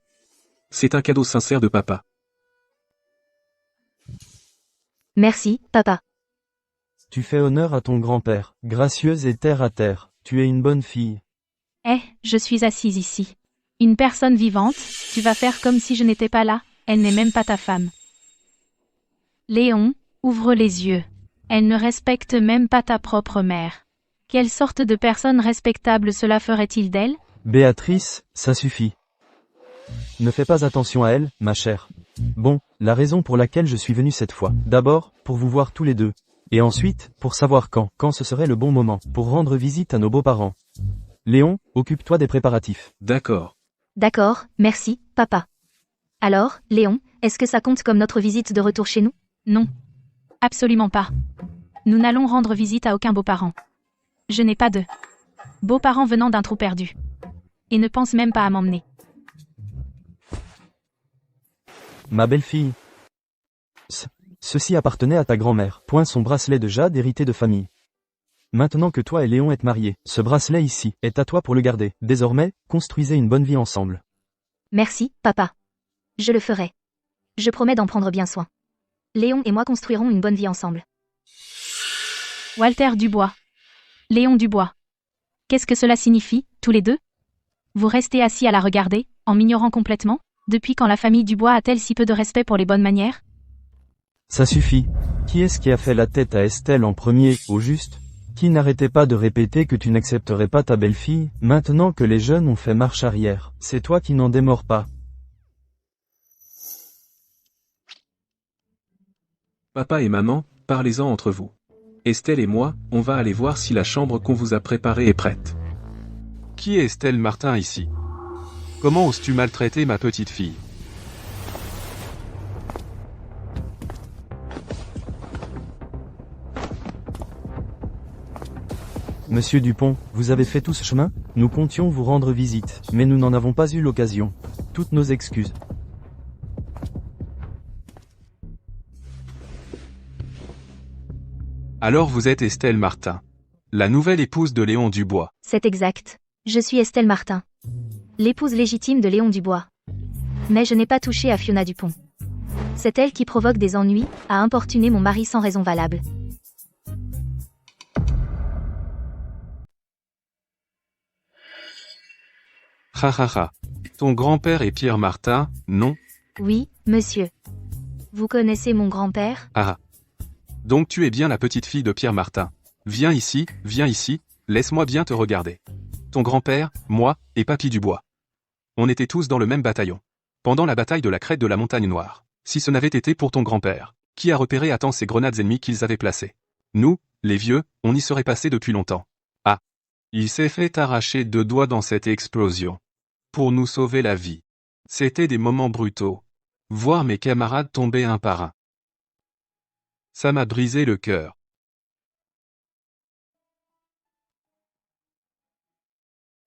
C'est un cadeau sincère de papa. Merci, papa. Tu fais honneur à ton grand-père, gracieuse et terre à terre, tu es une bonne fille. Je suis assise ici. Une personne vivante, tu vas faire comme si je n'étais pas là, elle n'est même pas ta femme. Léon, ouvre les yeux. Elle ne respecte même pas ta propre mère. Quelle sorte de personne respectable cela ferait-il d'elle? Béatrice, ça suffit. Ne fais pas attention à elle, ma chère. Bon, la raison pour laquelle je suis venu cette fois. D'abord, pour vous voir tous les deux. Et ensuite, pour savoir quand ce serait le bon moment, pour rendre visite à nos beaux-parents. Léon, occupe-toi des préparatifs. D'accord. D'accord, merci, papa. Alors, Léon, est-ce que ça compte comme notre visite de retour chez nous? Non. Absolument pas. Nous n'allons rendre visite à aucun beau-parent. Je n'ai pas de beaux-parents venant d'un trou perdu. Et ne pense même pas à m'emmener. Ma belle-fille. Ceci appartenait à ta grand-mère. Point son bracelet de jade hérité de famille. Maintenant que toi et Léon êtes mariés, ce bracelet ici est à toi pour le garder. Désormais, construisez une bonne vie ensemble. Merci, papa. Je le ferai. Je promets d'en prendre bien soin. Léon et moi construirons une bonne vie ensemble. Walter Dubois. Léon Dubois. Qu'est-ce que cela signifie, tous les deux? Vous restez assis à la regarder, en m'ignorant complètement? Depuis quand la famille Dubois a-t-elle si peu de respect pour les bonnes manières? Ça suffit. Qui est-ce qui a fait la tête à Estelle en premier, au juste? Qui n'arrêtait pas de répéter que tu n'accepterais pas ta belle-fille, maintenant que les jeunes ont fait marche arrière? C'est toi qui n'en démords pas. Papa et maman, parlez-en entre vous. Estelle et moi, on va aller voir si la chambre qu'on vous a préparée est prête. Qui est Estelle Martin ici? Comment oses-tu maltraiter ma petite fille? Monsieur Dupont, vous avez fait tout ce chemin? Nous comptions vous rendre visite, mais nous n'en avons pas eu l'occasion. Toutes nos excuses. Alors vous êtes Estelle Martin, la nouvelle épouse de Léon Dubois. C'est exact. Je suis Estelle Martin, l'épouse légitime de Léon Dubois. Mais je n'ai pas touché à Fiona Dupont. C'est elle qui provoque des ennuis, à importuner mon mari sans raison valable. Ha ha ha. Ton grand-père est Pierre Martin, non? Oui, monsieur. Vous connaissez mon grand-père? Ah. Donc tu es bien la petite fille de Pierre Martin. Viens ici, laisse-moi bien te regarder. Ton grand-père, moi, et Papy Dubois. On était tous dans le même bataillon. Pendant la bataille de la crête de la Montagne Noire. Si ce n'avait été pour ton grand-père, qui a repéré à temps ces grenades ennemies qu'ils avaient placées. Nous, les vieux, on y serait passé depuis longtemps. Ah. Il s'est fait arracher 2 doigts dans cette explosion. Pour nous sauver la vie. C'était des moments brutaux. Voir mes camarades tomber un par un. Ça m'a brisé le cœur.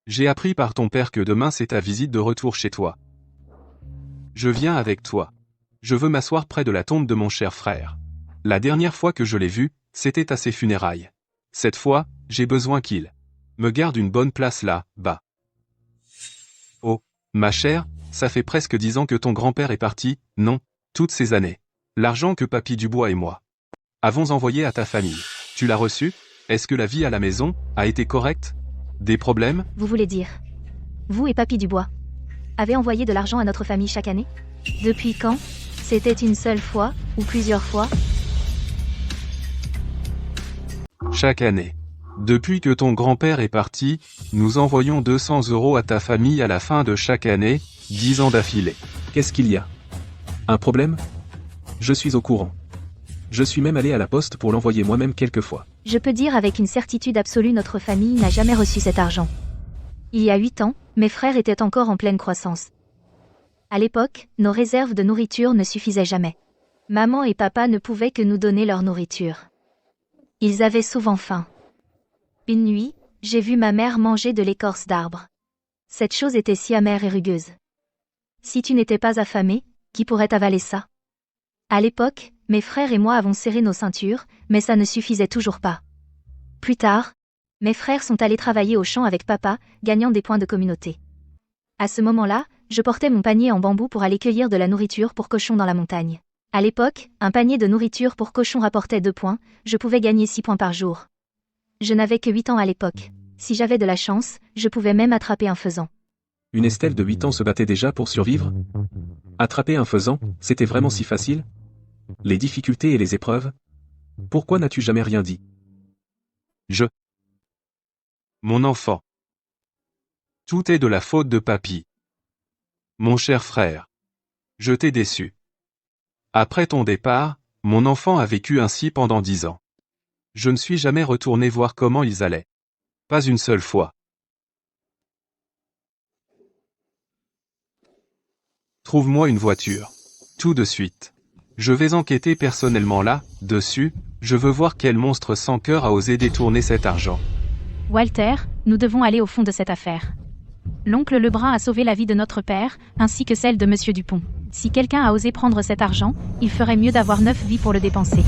J'ai appris par ton père que demain c'est ta visite de retour chez toi. Je viens avec toi. Je veux m'asseoir près de la tombe de mon cher frère. La dernière fois que je l'ai vu, c'était à ses funérailles. Cette fois, j'ai besoin qu'il me garde une bonne place là, bas. Oh, ma chère, ça fait presque 10 ans que ton grand-père est parti, non, toutes ces années. L'argent que Papy Dubois et moi avons envoyé à ta famille. Tu l'as reçu? Est-ce que la vie à la maison a été correcte? Des problèmes? Vous voulez dire, vous et Papy Dubois avez envoyé de l'argent à notre famille chaque année? Depuis quand? C'était une seule fois, ou plusieurs fois? Chaque année. Depuis que ton grand-père est parti, nous envoyons 200 € à ta famille à la fin de chaque année, 10 ans d'affilée. Qu'est-ce qu'il y a? Un problème? Je suis au courant. Je suis même allé à la poste pour l'envoyer moi-même quelques fois. Je peux dire avec une certitude absolue notre famille n'a jamais reçu cet argent. Il y a 8 ans, mes frères étaient encore en pleine croissance. À l'époque, nos réserves de nourriture ne suffisaient jamais. Maman et papa ne pouvaient que nous donner leur nourriture. Ils avaient souvent faim. Une nuit, j'ai vu ma mère manger de l'écorce d'arbre. Cette chose était si amère et rugueuse. Si tu n'étais pas affamé, qui pourrait avaler ça? À l'époque, mes frères et moi avons serré nos ceintures, mais ça ne suffisait toujours pas. Plus tard, mes frères sont allés travailler au champ avec papa, gagnant des points de communauté. À ce moment-là, je portais mon panier en bambou pour aller cueillir de la nourriture pour cochons dans la montagne. À l'époque, un panier de nourriture pour cochons rapportait 2 points, je pouvais gagner 6 points par jour. Je n'avais que 8 ans à l'époque. Si j'avais de la chance, je pouvais même attraper un faisan. Une Estelle de 8 ans se battait déjà pour survivre? Attraper un faisan, c'était vraiment si facile? Les difficultés et les épreuves? Pourquoi n'as-tu jamais rien dit? Mon enfant. Tout est de la faute de Papy. Mon cher frère. Je t'ai déçu. Après ton départ, mon enfant a vécu ainsi pendant 10 ans. Je ne suis jamais retourné voir comment ils allaient. Pas une seule fois. Trouve-moi une voiture. Tout de suite. Je vais enquêter personnellement là, dessus, je veux voir quel monstre sans cœur a osé détourner cet argent. Walter, nous devons aller au fond de cette affaire. L'oncle Lebrun a sauvé la vie de notre père, ainsi que celle de Monsieur Dupont. Si quelqu'un a osé prendre cet argent, il ferait mieux d'avoir 9 vies pour le dépenser.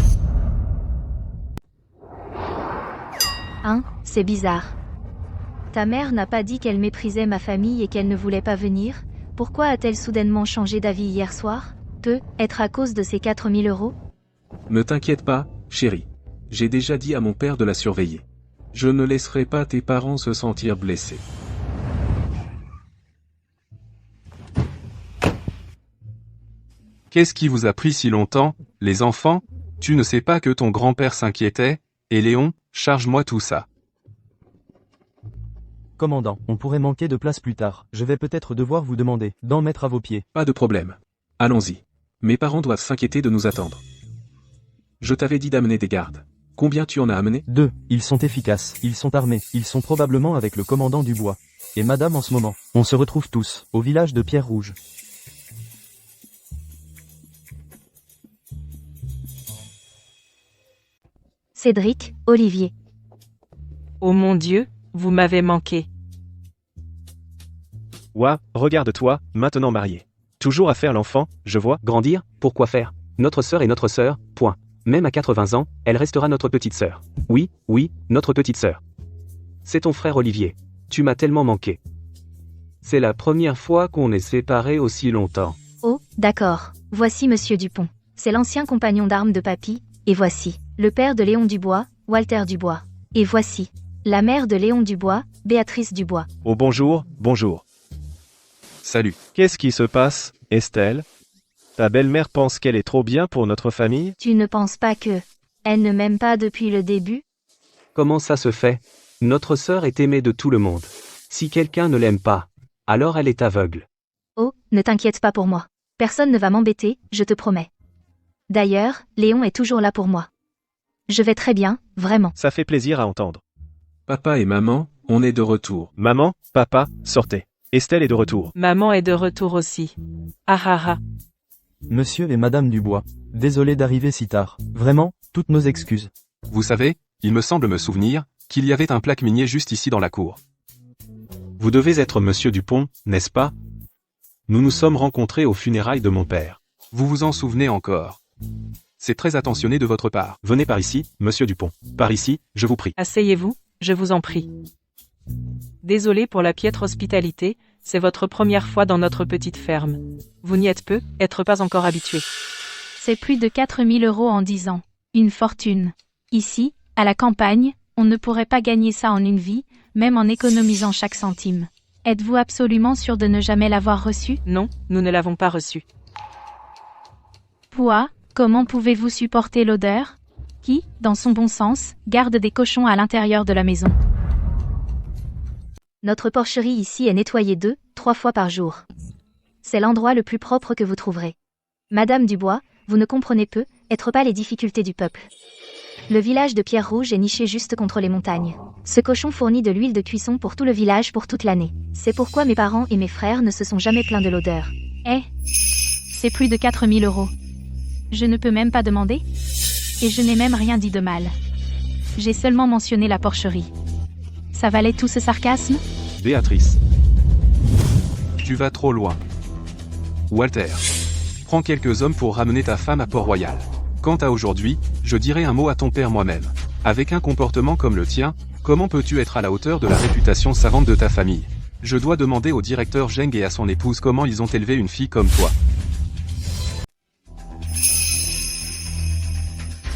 Hein, c'est bizarre. Ta mère n'a pas dit qu'elle méprisait ma famille et qu'elle ne voulait pas venir? Pourquoi a-t-elle soudainement changé d'avis hier soir? Peut-être à cause de ces 4 000 €? Ne t'inquiète pas, chérie. J'ai déjà dit à mon père de la surveiller. Je ne laisserai pas tes parents se sentir blessés. Qu'est-ce qui vous a pris si longtemps, les enfants? Tu ne sais pas que ton grand-père s'inquiétait? Et Léon, charge-moi tout ça. Commandant, on pourrait manquer de place plus tard. Je vais peut-être devoir vous demander d'en mettre à vos pieds. Pas de problème. Allons-y. Mes parents doivent s'inquiéter de nous attendre. Je t'avais dit d'amener des gardes. Combien tu en as amené? 2. Ils sont efficaces, ils sont armés, ils sont probablement avec le commandant Dubois. Et madame en ce moment. On se retrouve tous, au village de Pierre-Rouge. Cédric, Olivier. Oh mon Dieu, vous m'avez manqué. Ouah, regarde-toi, maintenant marié. Toujours à faire l'enfant, je vois. Grandir, pourquoi faire? Notre sœur est notre sœur, point. Même à 80 ans, elle restera notre petite sœur. Oui, oui, notre petite sœur. C'est ton frère Olivier. Tu m'as tellement manqué. C'est la première fois qu'on est séparés aussi longtemps. Oh, d'accord. Voici Monsieur Dupont. C'est l'ancien compagnon d'armes de papy, et voici le père de Léon Dubois, Walter Dubois. Et voici la mère de Léon Dubois, Béatrice Dubois. Oh bonjour, bonjour. Salut. Qu'est-ce qui se passe, Estelle? Ta belle-mère pense qu'elle est trop bien pour notre famille? Tu ne penses pas que elle ne m'aime pas depuis le début? Comment ça se fait? Notre sœur est aimée de tout le monde. Si quelqu'un ne l'aime pas, alors elle est aveugle. Oh, ne t'inquiète pas pour moi. Personne ne va m'embêter, je te promets. D'ailleurs, Léon est toujours là pour moi. Je vais très bien, vraiment. Ça fait plaisir à entendre. Papa et maman, on est de retour. Maman, papa, sortez. Estelle est de retour. Maman est de retour aussi. Ah ah ah. Monsieur et madame Dubois, désolé d'arriver si tard. Vraiment, toutes nos excuses. Vous savez, il me semble me souvenir qu'il y avait un plaque minier juste ici dans la cour. Vous devez être monsieur Dupont, n'est-ce pas? Nous nous sommes rencontrés aux funérailles de mon père. Vous vous en souvenez encore? C'est très attentionné de votre part. Venez par ici, monsieur Dupont. Par ici, je vous prie. Asseyez-vous, je vous en prie. Désolé pour la piètre hospitalité, c'est votre première fois dans notre petite ferme. Vous n'y êtes peu, être pas encore habitué. C'est plus de 4000 € en 10 ans. Une fortune. Ici, à la campagne, on ne pourrait pas gagner ça en une vie, même en économisant chaque centime. Êtes-vous absolument sûr de ne jamais l'avoir reçu? Non, nous ne l'avons pas reçu. Pouah, comment pouvez-vous supporter l'odeur? Qui, dans son bon sens, garde des cochons à l'intérieur de la maison? Notre porcherie ici est nettoyée 2-3 fois par jour. C'est l'endroit le plus propre que vous trouverez. Madame Dubois, vous ne comprenez peut-être pas les difficultés du peuple. Le village de Pierre-Rouge est niché juste contre les montagnes. Ce cochon fournit de l'huile de cuisson pour tout le village pour toute l'année. C'est pourquoi mes parents et mes frères ne se sont jamais plaints de l'odeur. Eh, c'est plus de 4000 €. Je ne peux même pas demander? Et je n'ai même rien dit de mal. J'ai seulement mentionné la porcherie. Ça valait tout ce sarcasme? Béatrice. Tu vas trop loin. Walter. Prends quelques hommes pour ramener ta femme à Port-Royal. Quant à aujourd'hui, je dirai un mot à ton père moi-même. Avec un comportement comme le tien, comment peux-tu être à la hauteur de la réputation savante de ta famille? Je dois demander au directeur Zheng et à son épouse comment ils ont élevé une fille comme toi.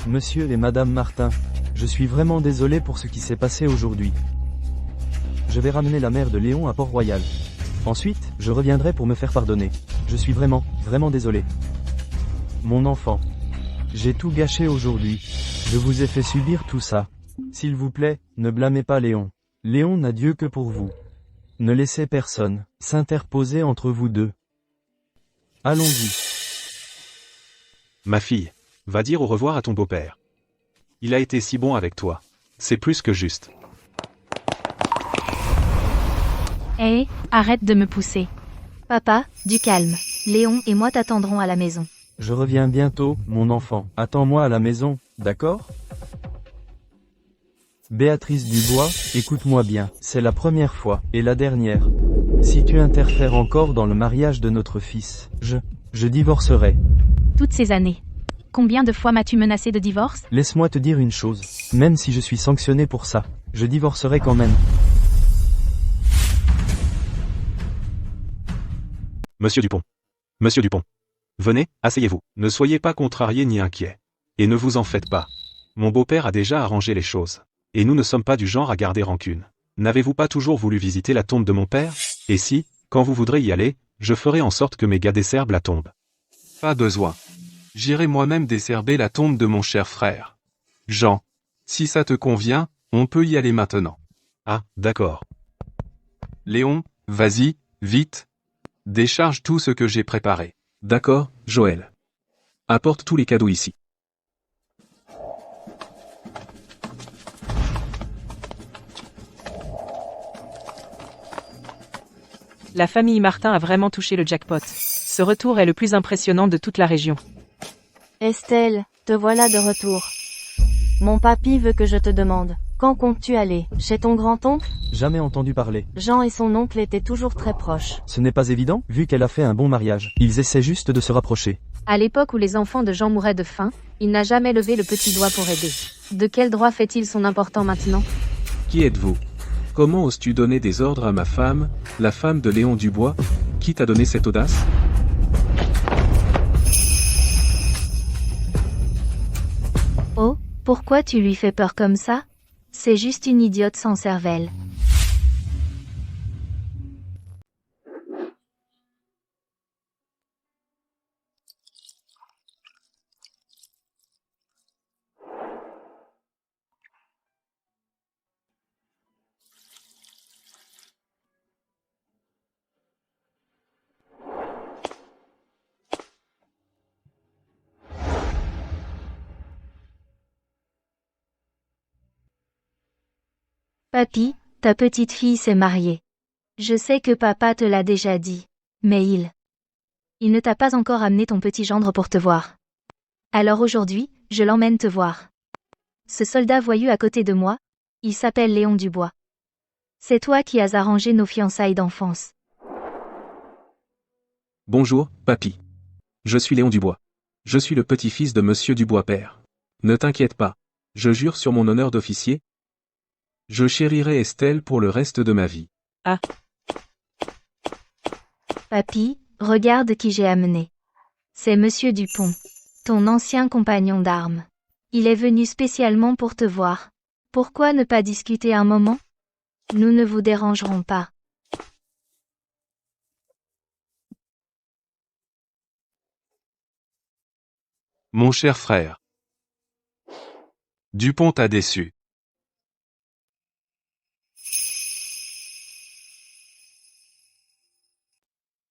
Monsieur et madame Martin, je suis vraiment désolé pour ce qui s'est passé aujourd'hui. Je vais ramener la mère de Léon à Port-Royal. Ensuite, je reviendrai pour me faire pardonner. Je suis vraiment désolé. Mon enfant. J'ai tout gâché aujourd'hui. Je vous ai fait subir tout ça. S'il vous plaît, ne blâmez pas Léon. Léon n'a Dieu que pour vous. Ne laissez personne s'interposer entre vous deux. Allons-y. Ma fille, va dire au revoir à ton beau-père. Il a été si bon avec toi. C'est plus que juste. Eh, arrête de me pousser. Papa, du calme. Léon et moi t'attendrons à la maison. Je reviens bientôt, mon enfant. Attends-moi à la maison, d'accord? Béatrice Dubois, écoute-moi bien, c'est la première fois, et la dernière. Si tu interfères encore dans le mariage de notre fils, je divorcerai. Toutes ces années. Combien de fois m'as-tu menacé de divorce? Laisse-moi te dire une chose, même si je suis sanctionné pour ça, je divorcerai quand même. Monsieur Dupont. Monsieur Dupont. Venez, asseyez-vous. Ne soyez pas contrarié ni inquiet. Et ne vous en faites pas. Mon beau-père a déjà arrangé les choses. Et nous ne sommes pas du genre à garder rancune. N'avez-vous pas toujours voulu visiter la tombe de mon père? Et si, quand vous voudrez y aller, je ferai en sorte que mes gars desservent la tombe. Pas besoin. J'irai moi-même désherber la tombe de mon cher frère. Jean, si ça te convient, on peut y aller maintenant. Ah, d'accord. Léon, vas-y, vite. Décharge tout ce que j'ai préparé. D'accord, Joël. Apporte tous les cadeaux ici. La famille Martin a vraiment touché le jackpot. Ce retour est le plus impressionnant de toute la région. Estelle, te voilà de retour. Mon papy veut que je te demande. Quand comptes-tu aller? Chez ton grand-oncle? Jamais entendu parler. Jean et son oncle étaient toujours très proches. Ce n'est pas évident, vu qu'elle a fait un bon mariage. Ils essaient juste de se rapprocher. À l'époque où les enfants de Jean mouraient de faim, il n'a jamais levé le petit doigt pour aider. De quel droit fait-il son important maintenant? Qui êtes-vous? Comment oses-tu donner des ordres à ma femme, la femme de Léon Dubois? Qui t'a donné cette audace? Oh, pourquoi tu lui fais peur comme ça? C'est juste une idiote sans cervelle. Papy, ta petite fille s'est mariée. Je sais que papa te l'a déjà dit, mais il ne t'a pas encore amené ton petit gendre pour te voir. Alors aujourd'hui, je l'emmène te voir. Ce soldat voyou à côté de moi, il s'appelle Léon Dubois. C'est toi qui as arrangé nos fiançailles d'enfance. Bonjour, papy. Je suis Léon Dubois. Je suis le petit-fils de Monsieur Dubois père. Ne t'inquiète pas. Je jure sur mon honneur d'officier. Je chérirai Estelle pour le reste de ma vie. Ah. Papy, regarde qui j'ai amené. C'est Monsieur Dupont, ton ancien compagnon d'armes. Il est venu spécialement pour te voir. Pourquoi ne pas discuter un moment? Nous ne vous dérangerons pas. Mon cher frère. Dupont t'a déçu.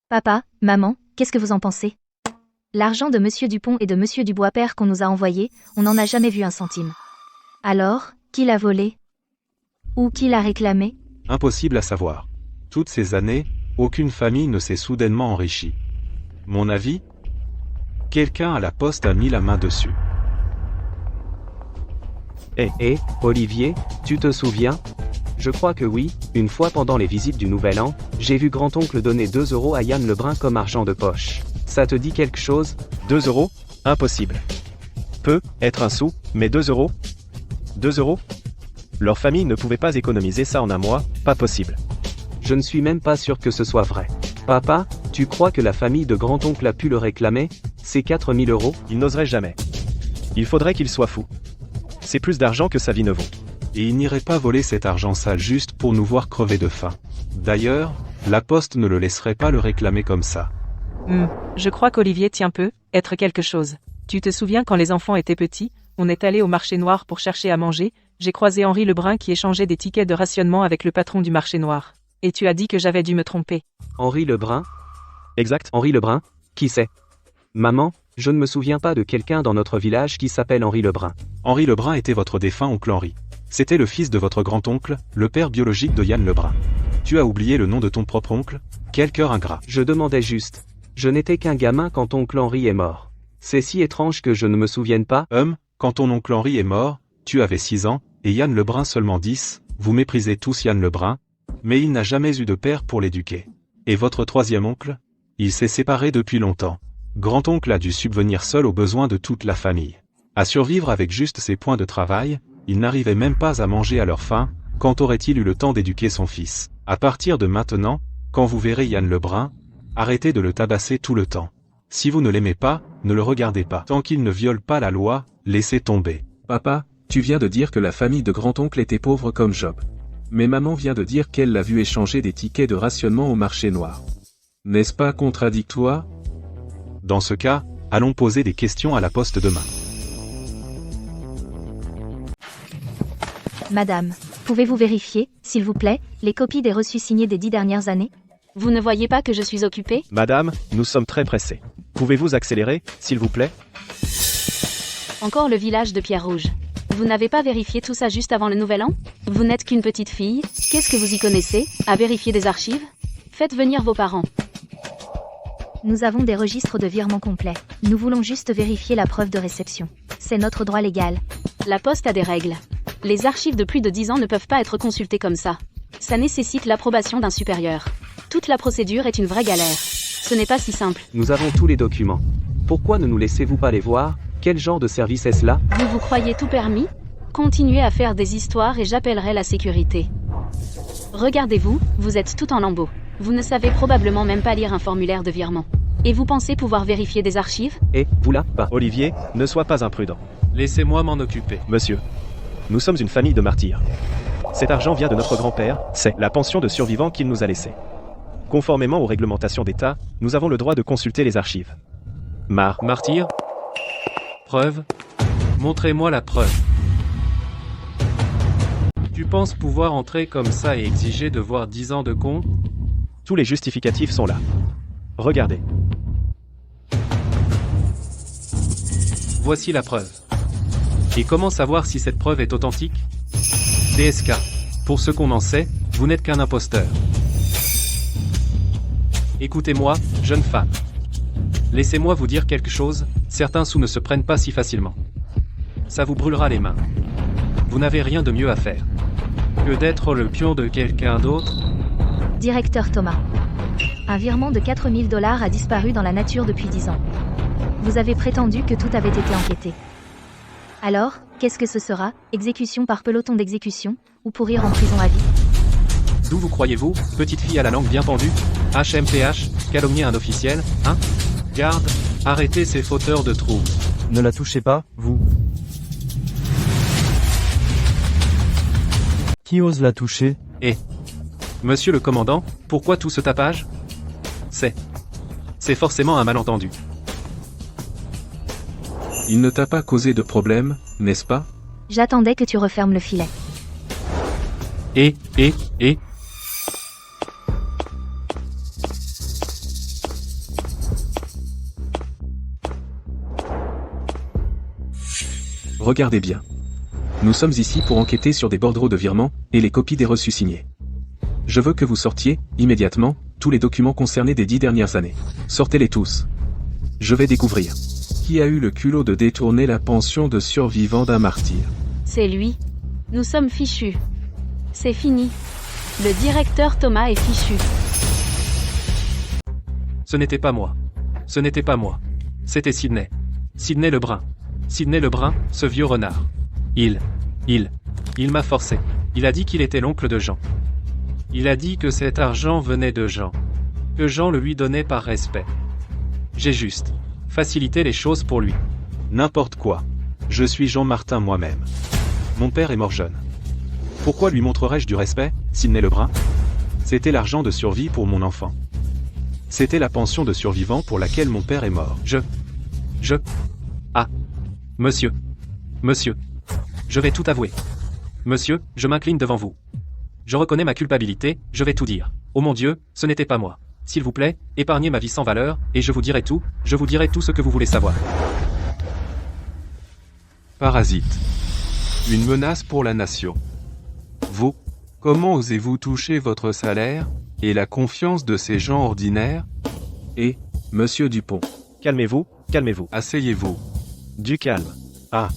Papa, maman, qu'est-ce que vous en pensez? L'argent de Monsieur Dupont et de Monsieur Dubois père qu'on nous a envoyé, on n'en a jamais vu un centime. Alors, qui l'a volé? Ou qui l'a réclamé? Impossible à savoir. Toutes ces années, aucune famille ne s'est soudainement enrichie. Mon avis? Quelqu'un à la poste a mis la main dessus. Eh, Olivier, tu te souviens? Je crois que oui, une fois pendant les visites du Nouvel An, j'ai vu grand-oncle donner 2 € à Yann Lebrun comme argent de poche. Ça te dit quelque chose? 2 €? Impossible. Peut être un sou, mais 2 €? 2 €? Leur famille ne pouvait pas économiser ça en un mois, pas possible. Je ne suis même pas sûr que ce soit vrai. Papa, tu crois que la famille de grand-oncle a pu le réclamer? C'est 4 000 €? Il n'oserait jamais. Il faudrait qu'il soit fou. C'est plus d'argent que sa vie ne vaut. Et il n'irait pas voler cet argent sale juste pour nous voir crever de faim. D'ailleurs, la poste ne le laisserait pas le réclamer comme ça. Je crois qu'Olivier tient peu, être quelque chose. Tu te souviens quand les enfants étaient petits, on est allé au marché noir pour chercher à manger, j'ai croisé Henri Lebrun qui échangeait des tickets de rationnement avec le patron du marché noir. Et tu as dit que j'avais dû me tromper. Henri Lebrun? Exact. Henri Lebrun? Qui c'est? Maman, je ne me souviens pas de quelqu'un dans notre village qui s'appelle Henri Lebrun. Henri Lebrun était votre défunt oncle Henri. C'était le fils de votre grand-oncle, le père biologique de Yann Lebrun. Tu as oublié le nom de ton propre oncle? Quel cœur ingrat. Je demandais juste. Je n'étais qu'un gamin quand oncle Henri est mort. C'est si étrange que je ne me souvienne pas. Quand ton oncle Henri est mort, tu avais 6 ans, et Yann Lebrun seulement 10, vous méprisez tous Yann Lebrun, mais il n'a jamais eu de père pour l'éduquer. Et votre troisième oncle? Il s'est séparé depuis longtemps. Grand-oncle a dû subvenir seul aux besoins de toute la famille. À survivre avec juste ses points de travail, il n'arrivait même pas à manger à leur faim, quand aurait-il eu le temps d'éduquer son fils? À partir de maintenant, quand vous verrez Yann Lebrun, arrêtez de le tabasser tout le temps. Si vous ne l'aimez pas, ne le regardez pas. Tant qu'il ne viole pas la loi, laissez tomber. Papa, tu viens de dire que la famille de grand-oncle était pauvre comme Job. Mais maman vient de dire qu'elle l'a vu échanger des tickets de rationnement au marché noir. N'est-ce pas contradictoire? Dans ce cas, Allons poser des questions à la poste demain. Madame, pouvez-vous vérifier, s'il vous plaît, les copies des reçus signés des 10 dernières années? Vous ne voyez pas que je suis occupée? Madame, nous sommes très pressés. Pouvez-vous accélérer, s'il vous plaît? Encore le village de Pierre Rouge. Vous n'avez pas vérifié tout ça juste avant le nouvel an? Vous n'êtes qu'une petite fille, qu'est-ce que vous y connaissez, à vérifier des archives? Faites venir vos parents. Nous avons des registres de virements complets. Nous voulons juste vérifier la preuve de réception. C'est notre droit légal. La poste a des règles. Les archives de plus de 10 ans ne peuvent pas être consultées comme ça. Ça nécessite l'approbation d'un supérieur. Toute la procédure est une vraie galère. Ce n'est pas si simple. Nous avons tous les documents. Pourquoi ne nous laissez-vous pas les voir? Quel genre de service est-ce là? Vous croyez tout permis? Continuez à faire des histoires et j'appellerai la sécurité. Regardez-vous, vous êtes tout en lambeaux. Vous ne savez probablement même pas lire un formulaire de virement. Et vous pensez pouvoir vérifier des archives? Et, vous là, pas. Olivier, ne sois pas imprudent. Laissez-moi m'en occuper. Monsieur, nous sommes une famille de martyrs. Cet argent vient de notre grand-père, c'est la pension de survivant qu'il nous a laissée. Conformément aux réglementations d'État, nous avons le droit de consulter les archives. Martyr? Preuve? Montrez-moi la preuve. Tu penses pouvoir entrer comme ça et exiger de voir 10 ans de compte? Tous les justificatifs sont là. Regardez. Voici la preuve. Et comment savoir si cette preuve est authentique? DSK. Pour ce qu'on en sait, vous n'êtes qu'un imposteur. Écoutez-moi, jeune femme. Laissez-moi vous dire quelque chose, certains sous ne se prennent pas si facilement. Ça vous brûlera les mains. Vous n'avez rien de mieux à faire que d'être le pion de quelqu'un d'autre. Directeur Thomas. Un virement de 4 000 $ a disparu dans la nature depuis 10 ans. Vous avez prétendu que tout avait été enquêté. Alors, qu'est-ce que ce sera? Exécution par peloton d'exécution, ou pourrir en prison à vie? D'où vous croyez-vous, petite fille à la langue bien pendue? HMPH, calomnier un officiel, hein? Garde, arrêtez ces fauteurs de troubles. Ne la touchez pas, vous. Qui ose la toucher? Monsieur le commandant, pourquoi tout ce tapage? C'est forcément un malentendu. Il ne t'a pas causé de problème, n'est-ce pas? J'attendais que tu refermes le filet. Et. Regardez bien. Nous sommes ici pour enquêter sur des bordereaux de virement, et les copies des reçus signés. Je veux que vous sortiez, immédiatement, tous les documents concernés des 10 dernières années. Sortez-les tous. Je vais découvrir qui a eu le culot de détourner la pension de survivant d'un martyr. C'est lui. Nous sommes fichus. C'est fini. Le directeur Thomas est fichu. Ce n'était pas moi. Ce n'était pas moi. C'était Sidney. Sidney Lebrun. Sidney Lebrun, ce vieux renard. Il m'a forcé. Il a dit qu'il était l'oncle de Jean. Il a dit que cet argent venait de Jean. Que Jean le lui donnait par respect. J'ai juste facilité les choses pour lui. N'importe quoi. Je suis Jean Martin moi-même. Mon père est mort jeune. Pourquoi lui montrerais-je du respect, Sidney Lebrun? C'était l'argent de survie pour mon enfant. C'était la pension de survivant pour laquelle mon père est mort. Ah. Monsieur, je vais tout avouer. Monsieur, je m'incline devant vous. Je reconnais ma culpabilité, je vais tout dire. Oh mon Dieu, ce n'était pas moi. S'il vous plaît, épargnez ma vie sans valeur, et je vous dirai tout ce que vous voulez savoir. Parasite. Une menace pour la nation. Vous, comment osez-vous toucher votre salaire, et la confiance de ces gens ordinaires? Et, monsieur Dupont. Calmez-vous, calmez-vous. Asseyez-vous. Du calme. Ah.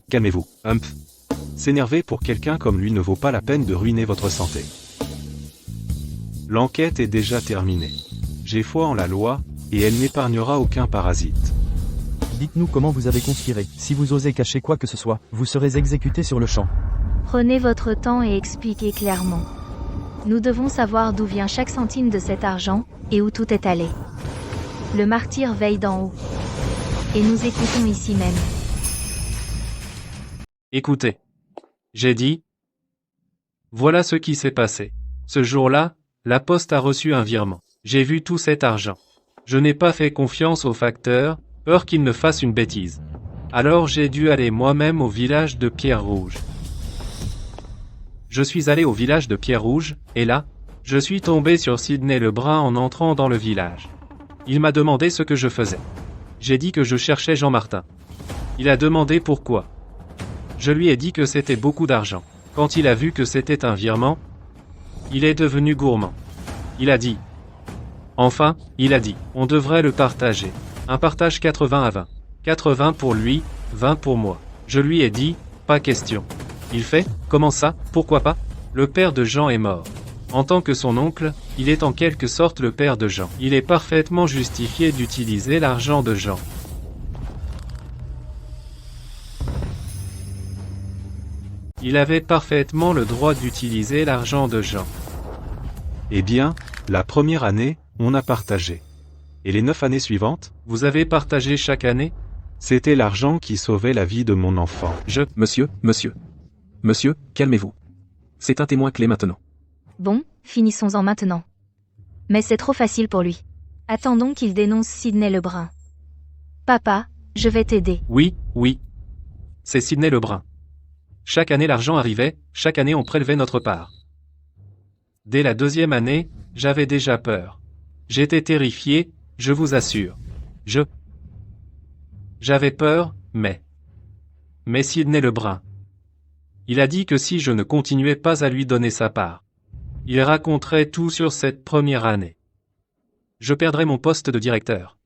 Calmez-vous. Humph. S'énerver pour quelqu'un comme lui ne vaut pas la peine de ruiner votre santé. L'enquête est déjà terminée. J'ai foi en la loi, et elle n'épargnera aucun parasite. Dites-nous comment vous avez conspiré. Si vous osez cacher quoi que ce soit, vous serez exécuté sur le champ. Prenez votre temps et expliquez clairement. Nous devons savoir d'où vient chaque centime de cet argent, et où tout est allé. Le martyr veille d'en haut. Et nous écoutons ici même. Écoutez. J'ai dit. Voilà ce qui s'est passé. Ce jour-là, la poste a reçu un virement. J'ai vu tout cet argent. Je n'ai pas fait confiance au facteur, Peur qu'il ne fasse une bêtise. Alors j'ai dû aller moi-même au village de Pierre-Rouge. Je suis allé au village de Pierre-Rouge, et là, je suis tombé sur Sidney Lebrun en entrant dans le village. Il m'a demandé ce que je faisais. J'ai dit que je cherchais Jean Martin. Il a demandé pourquoi. Je lui ai dit que c'était beaucoup d'argent. Quand il a vu que c'était un virement, il est devenu gourmand. Il a dit. Enfin, il a dit, on devrait le partager. Un partage 80 à 20. 80 pour lui, 20 pour moi. Je lui ai dit, pas question. Il fait, comment ça, pourquoi pas? Le père de Jean est mort. En tant que son oncle, il est en quelque sorte le père de Jean. Il est parfaitement justifié d'utiliser l'argent de Jean. Il avait parfaitement le droit d'utiliser l'argent de Jean. Eh bien, la première année, on a partagé. Et les 9 années suivantes, vous avez partagé chaque année? C'était l'argent qui sauvait la vie de mon enfant. Monsieur, calmez-vous. C'est un témoin clé maintenant. Bon, finissons-en maintenant. Mais c'est trop facile pour lui. Attendons qu'il dénonce Sidney Lebrun. Papa, je vais t'aider. Oui. C'est Sidney Lebrun. Chaque année l'argent arrivait, chaque année on prélevait notre part. Dès la deuxième année, j'avais déjà peur. J'étais terrifié, je vous assure. J'avais peur, mais Sidney Lebrun. Il a dit que si je ne continuais pas à lui donner sa part, il raconterait tout sur cette première année. Je perdrais mon poste de directeur.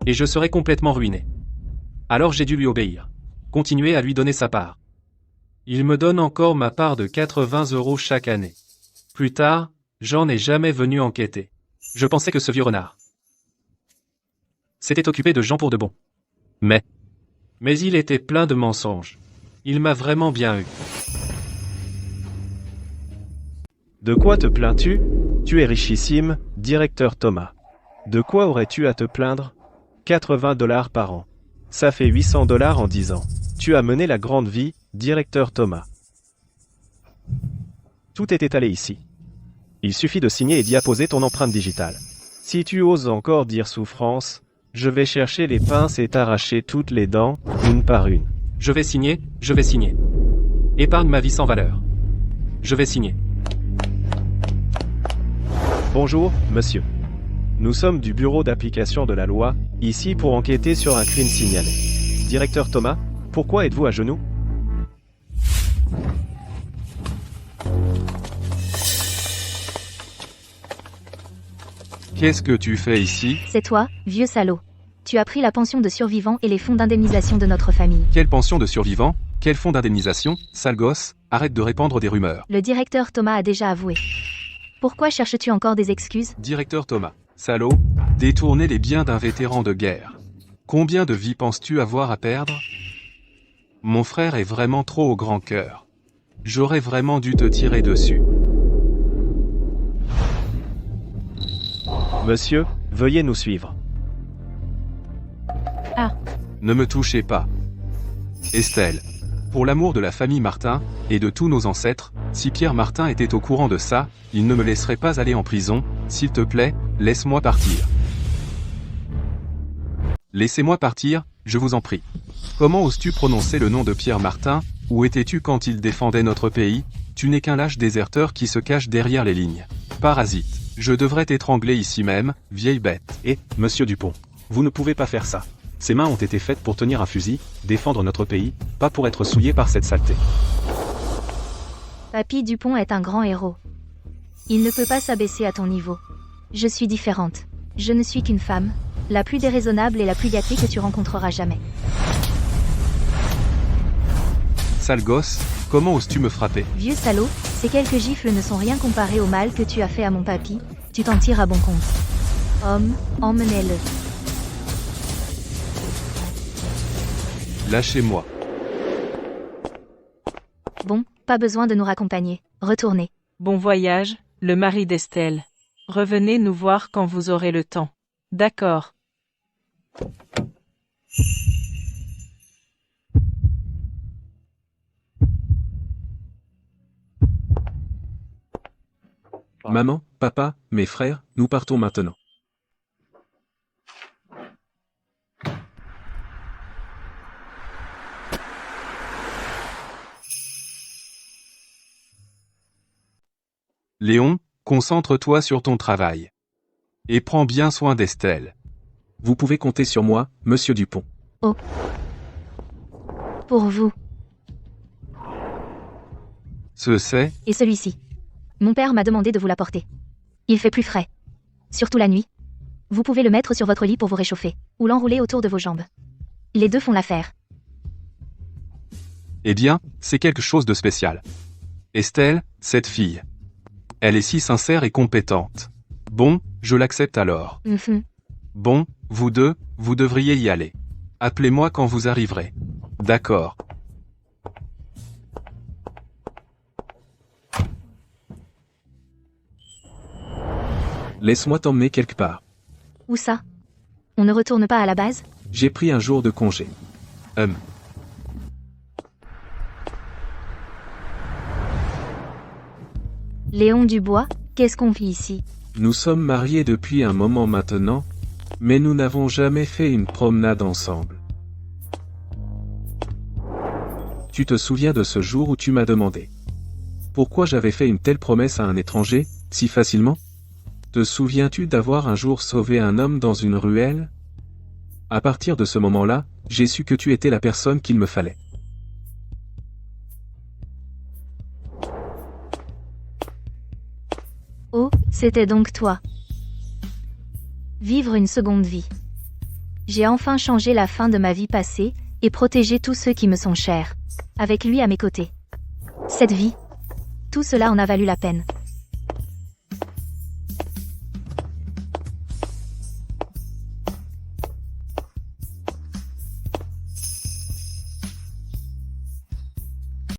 Et je serais complètement ruiné. Alors j'ai dû lui obéir. Continuer à lui donner sa part. Il me donne encore ma part de 80 € chaque année. Plus tard, Jean n'est jamais venu enquêter. Je pensais que ce vieux renard s'était occupé de Jean pour de bon. Mais il était plein de mensonges. Il m'a vraiment bien eu. De quoi te plains-tu? Tu es richissime, directeur Thomas. De quoi aurais-tu à te plaindre? 80 $ par an. Ça fait 800 $ en 10 ans. Tu as mené la grande vie, directeur Thomas. Tout est étalé ici. Il suffit de signer et d'y apposer ton empreinte digitale. Si tu oses encore dire souffrance, je vais chercher les pinces et t'arracher toutes les dents, une par une. Je vais signer. Épargne ma vie sans valeur. Je vais signer. Bonjour, monsieur. Nous sommes du bureau d'application de la loi, ici pour enquêter sur un crime signalé. Directeur Thomas, pourquoi êtes-vous à genoux? Qu'est-ce que tu fais ici? C'est toi, vieux salaud. Tu as pris la pension de survivants et les fonds d'indemnisation de notre famille. Quelle pension de survivants? Quel fonds d'indemnisation? Sale gosse, arrête de répandre des rumeurs. Le directeur Thomas a déjà avoué. Pourquoi cherches-tu encore des excuses? Directeur Thomas, salaud, détourner les biens d'un vétéran de guerre. Combien de vies penses-tu avoir à perdre? Mon frère est vraiment trop au grand cœur. J'aurais vraiment dû te tirer dessus. Monsieur, veuillez nous suivre. Ne me touchez pas. Estelle, pour l'amour de la famille Martin, et de tous nos ancêtres, si Pierre Martin était au courant de ça, il ne me laisserait pas aller en prison, s'il te plaît, laisse-moi partir. Laissez-moi partir, je vous en prie. Comment oses-tu prononcer le nom de Pierre Martin? Où étais-tu quand il défendait notre pays? Tu n'es qu'un lâche déserteur qui se cache derrière les lignes. Parasite, je devrais t'étrangler ici même, vieille bête. Et, monsieur Dupont, vous ne pouvez pas faire ça. Ces mains ont été faites pour tenir un fusil, défendre notre pays, pas pour être souillées par cette saleté. Papy Dupont est un grand héros. Il ne peut pas s'abaisser à ton niveau. Je suis différente. Je ne suis qu'une femme, la plus déraisonnable et la plus gâtée que tu rencontreras jamais. Sale gosse, comment oses-tu me frapper? Vieux salaud, ces quelques gifles ne sont rien comparés au mal que tu as fait à mon papy, tu t'en tires à bon compte. Homme, emmenez-le. Lâchez-moi. Bon, pas besoin de nous raccompagner. Retournez. Bon voyage, le mari d'Estelle. Revenez nous voir quand vous aurez le temps. D'accord. Maman, papa, mes frères, nous partons maintenant. Léon, concentre-toi sur ton travail. Et prends bien soin d'Estelle. Vous pouvez compter sur moi, monsieur Dupont. Oh. Pour vous. C'est... Et celui-ci. Mon père m'a demandé de vous l'apporter. Il fait plus frais. Surtout la nuit. Vous pouvez le mettre sur votre lit pour vous réchauffer, ou l'enrouler autour de vos jambes. Les deux font l'affaire. Eh bien, c'est quelque chose de spécial. Estelle, cette fille. Elle est si sincère et compétente. Bon, je l'accepte alors. Bon, vous deux, vous devriez y aller. Appelez-moi quand vous arriverez. D'accord. Laisse-moi t'emmener quelque part. Où ça? On ne retourne pas à la base? J'ai pris un jour de congé. Léon Dubois, qu'est-ce qu'on vit ici? Nous sommes mariés depuis un moment maintenant, mais nous n'avons jamais fait une promenade ensemble. Tu te souviens de ce jour où tu m'as demandé pourquoi j'avais fait une telle promesse à un étranger, si facilement? Te souviens-tu d'avoir un jour sauvé un homme dans une ruelle? À partir de ce moment-là, j'ai su que tu étais la personne qu'il me fallait. Oh, c'était donc toi. Vivre une seconde vie. J'ai enfin changé la fin de ma vie passée, et protégé tous ceux qui me sont chers. Avec lui à mes côtés. Cette vie. Tout cela en a valu la peine.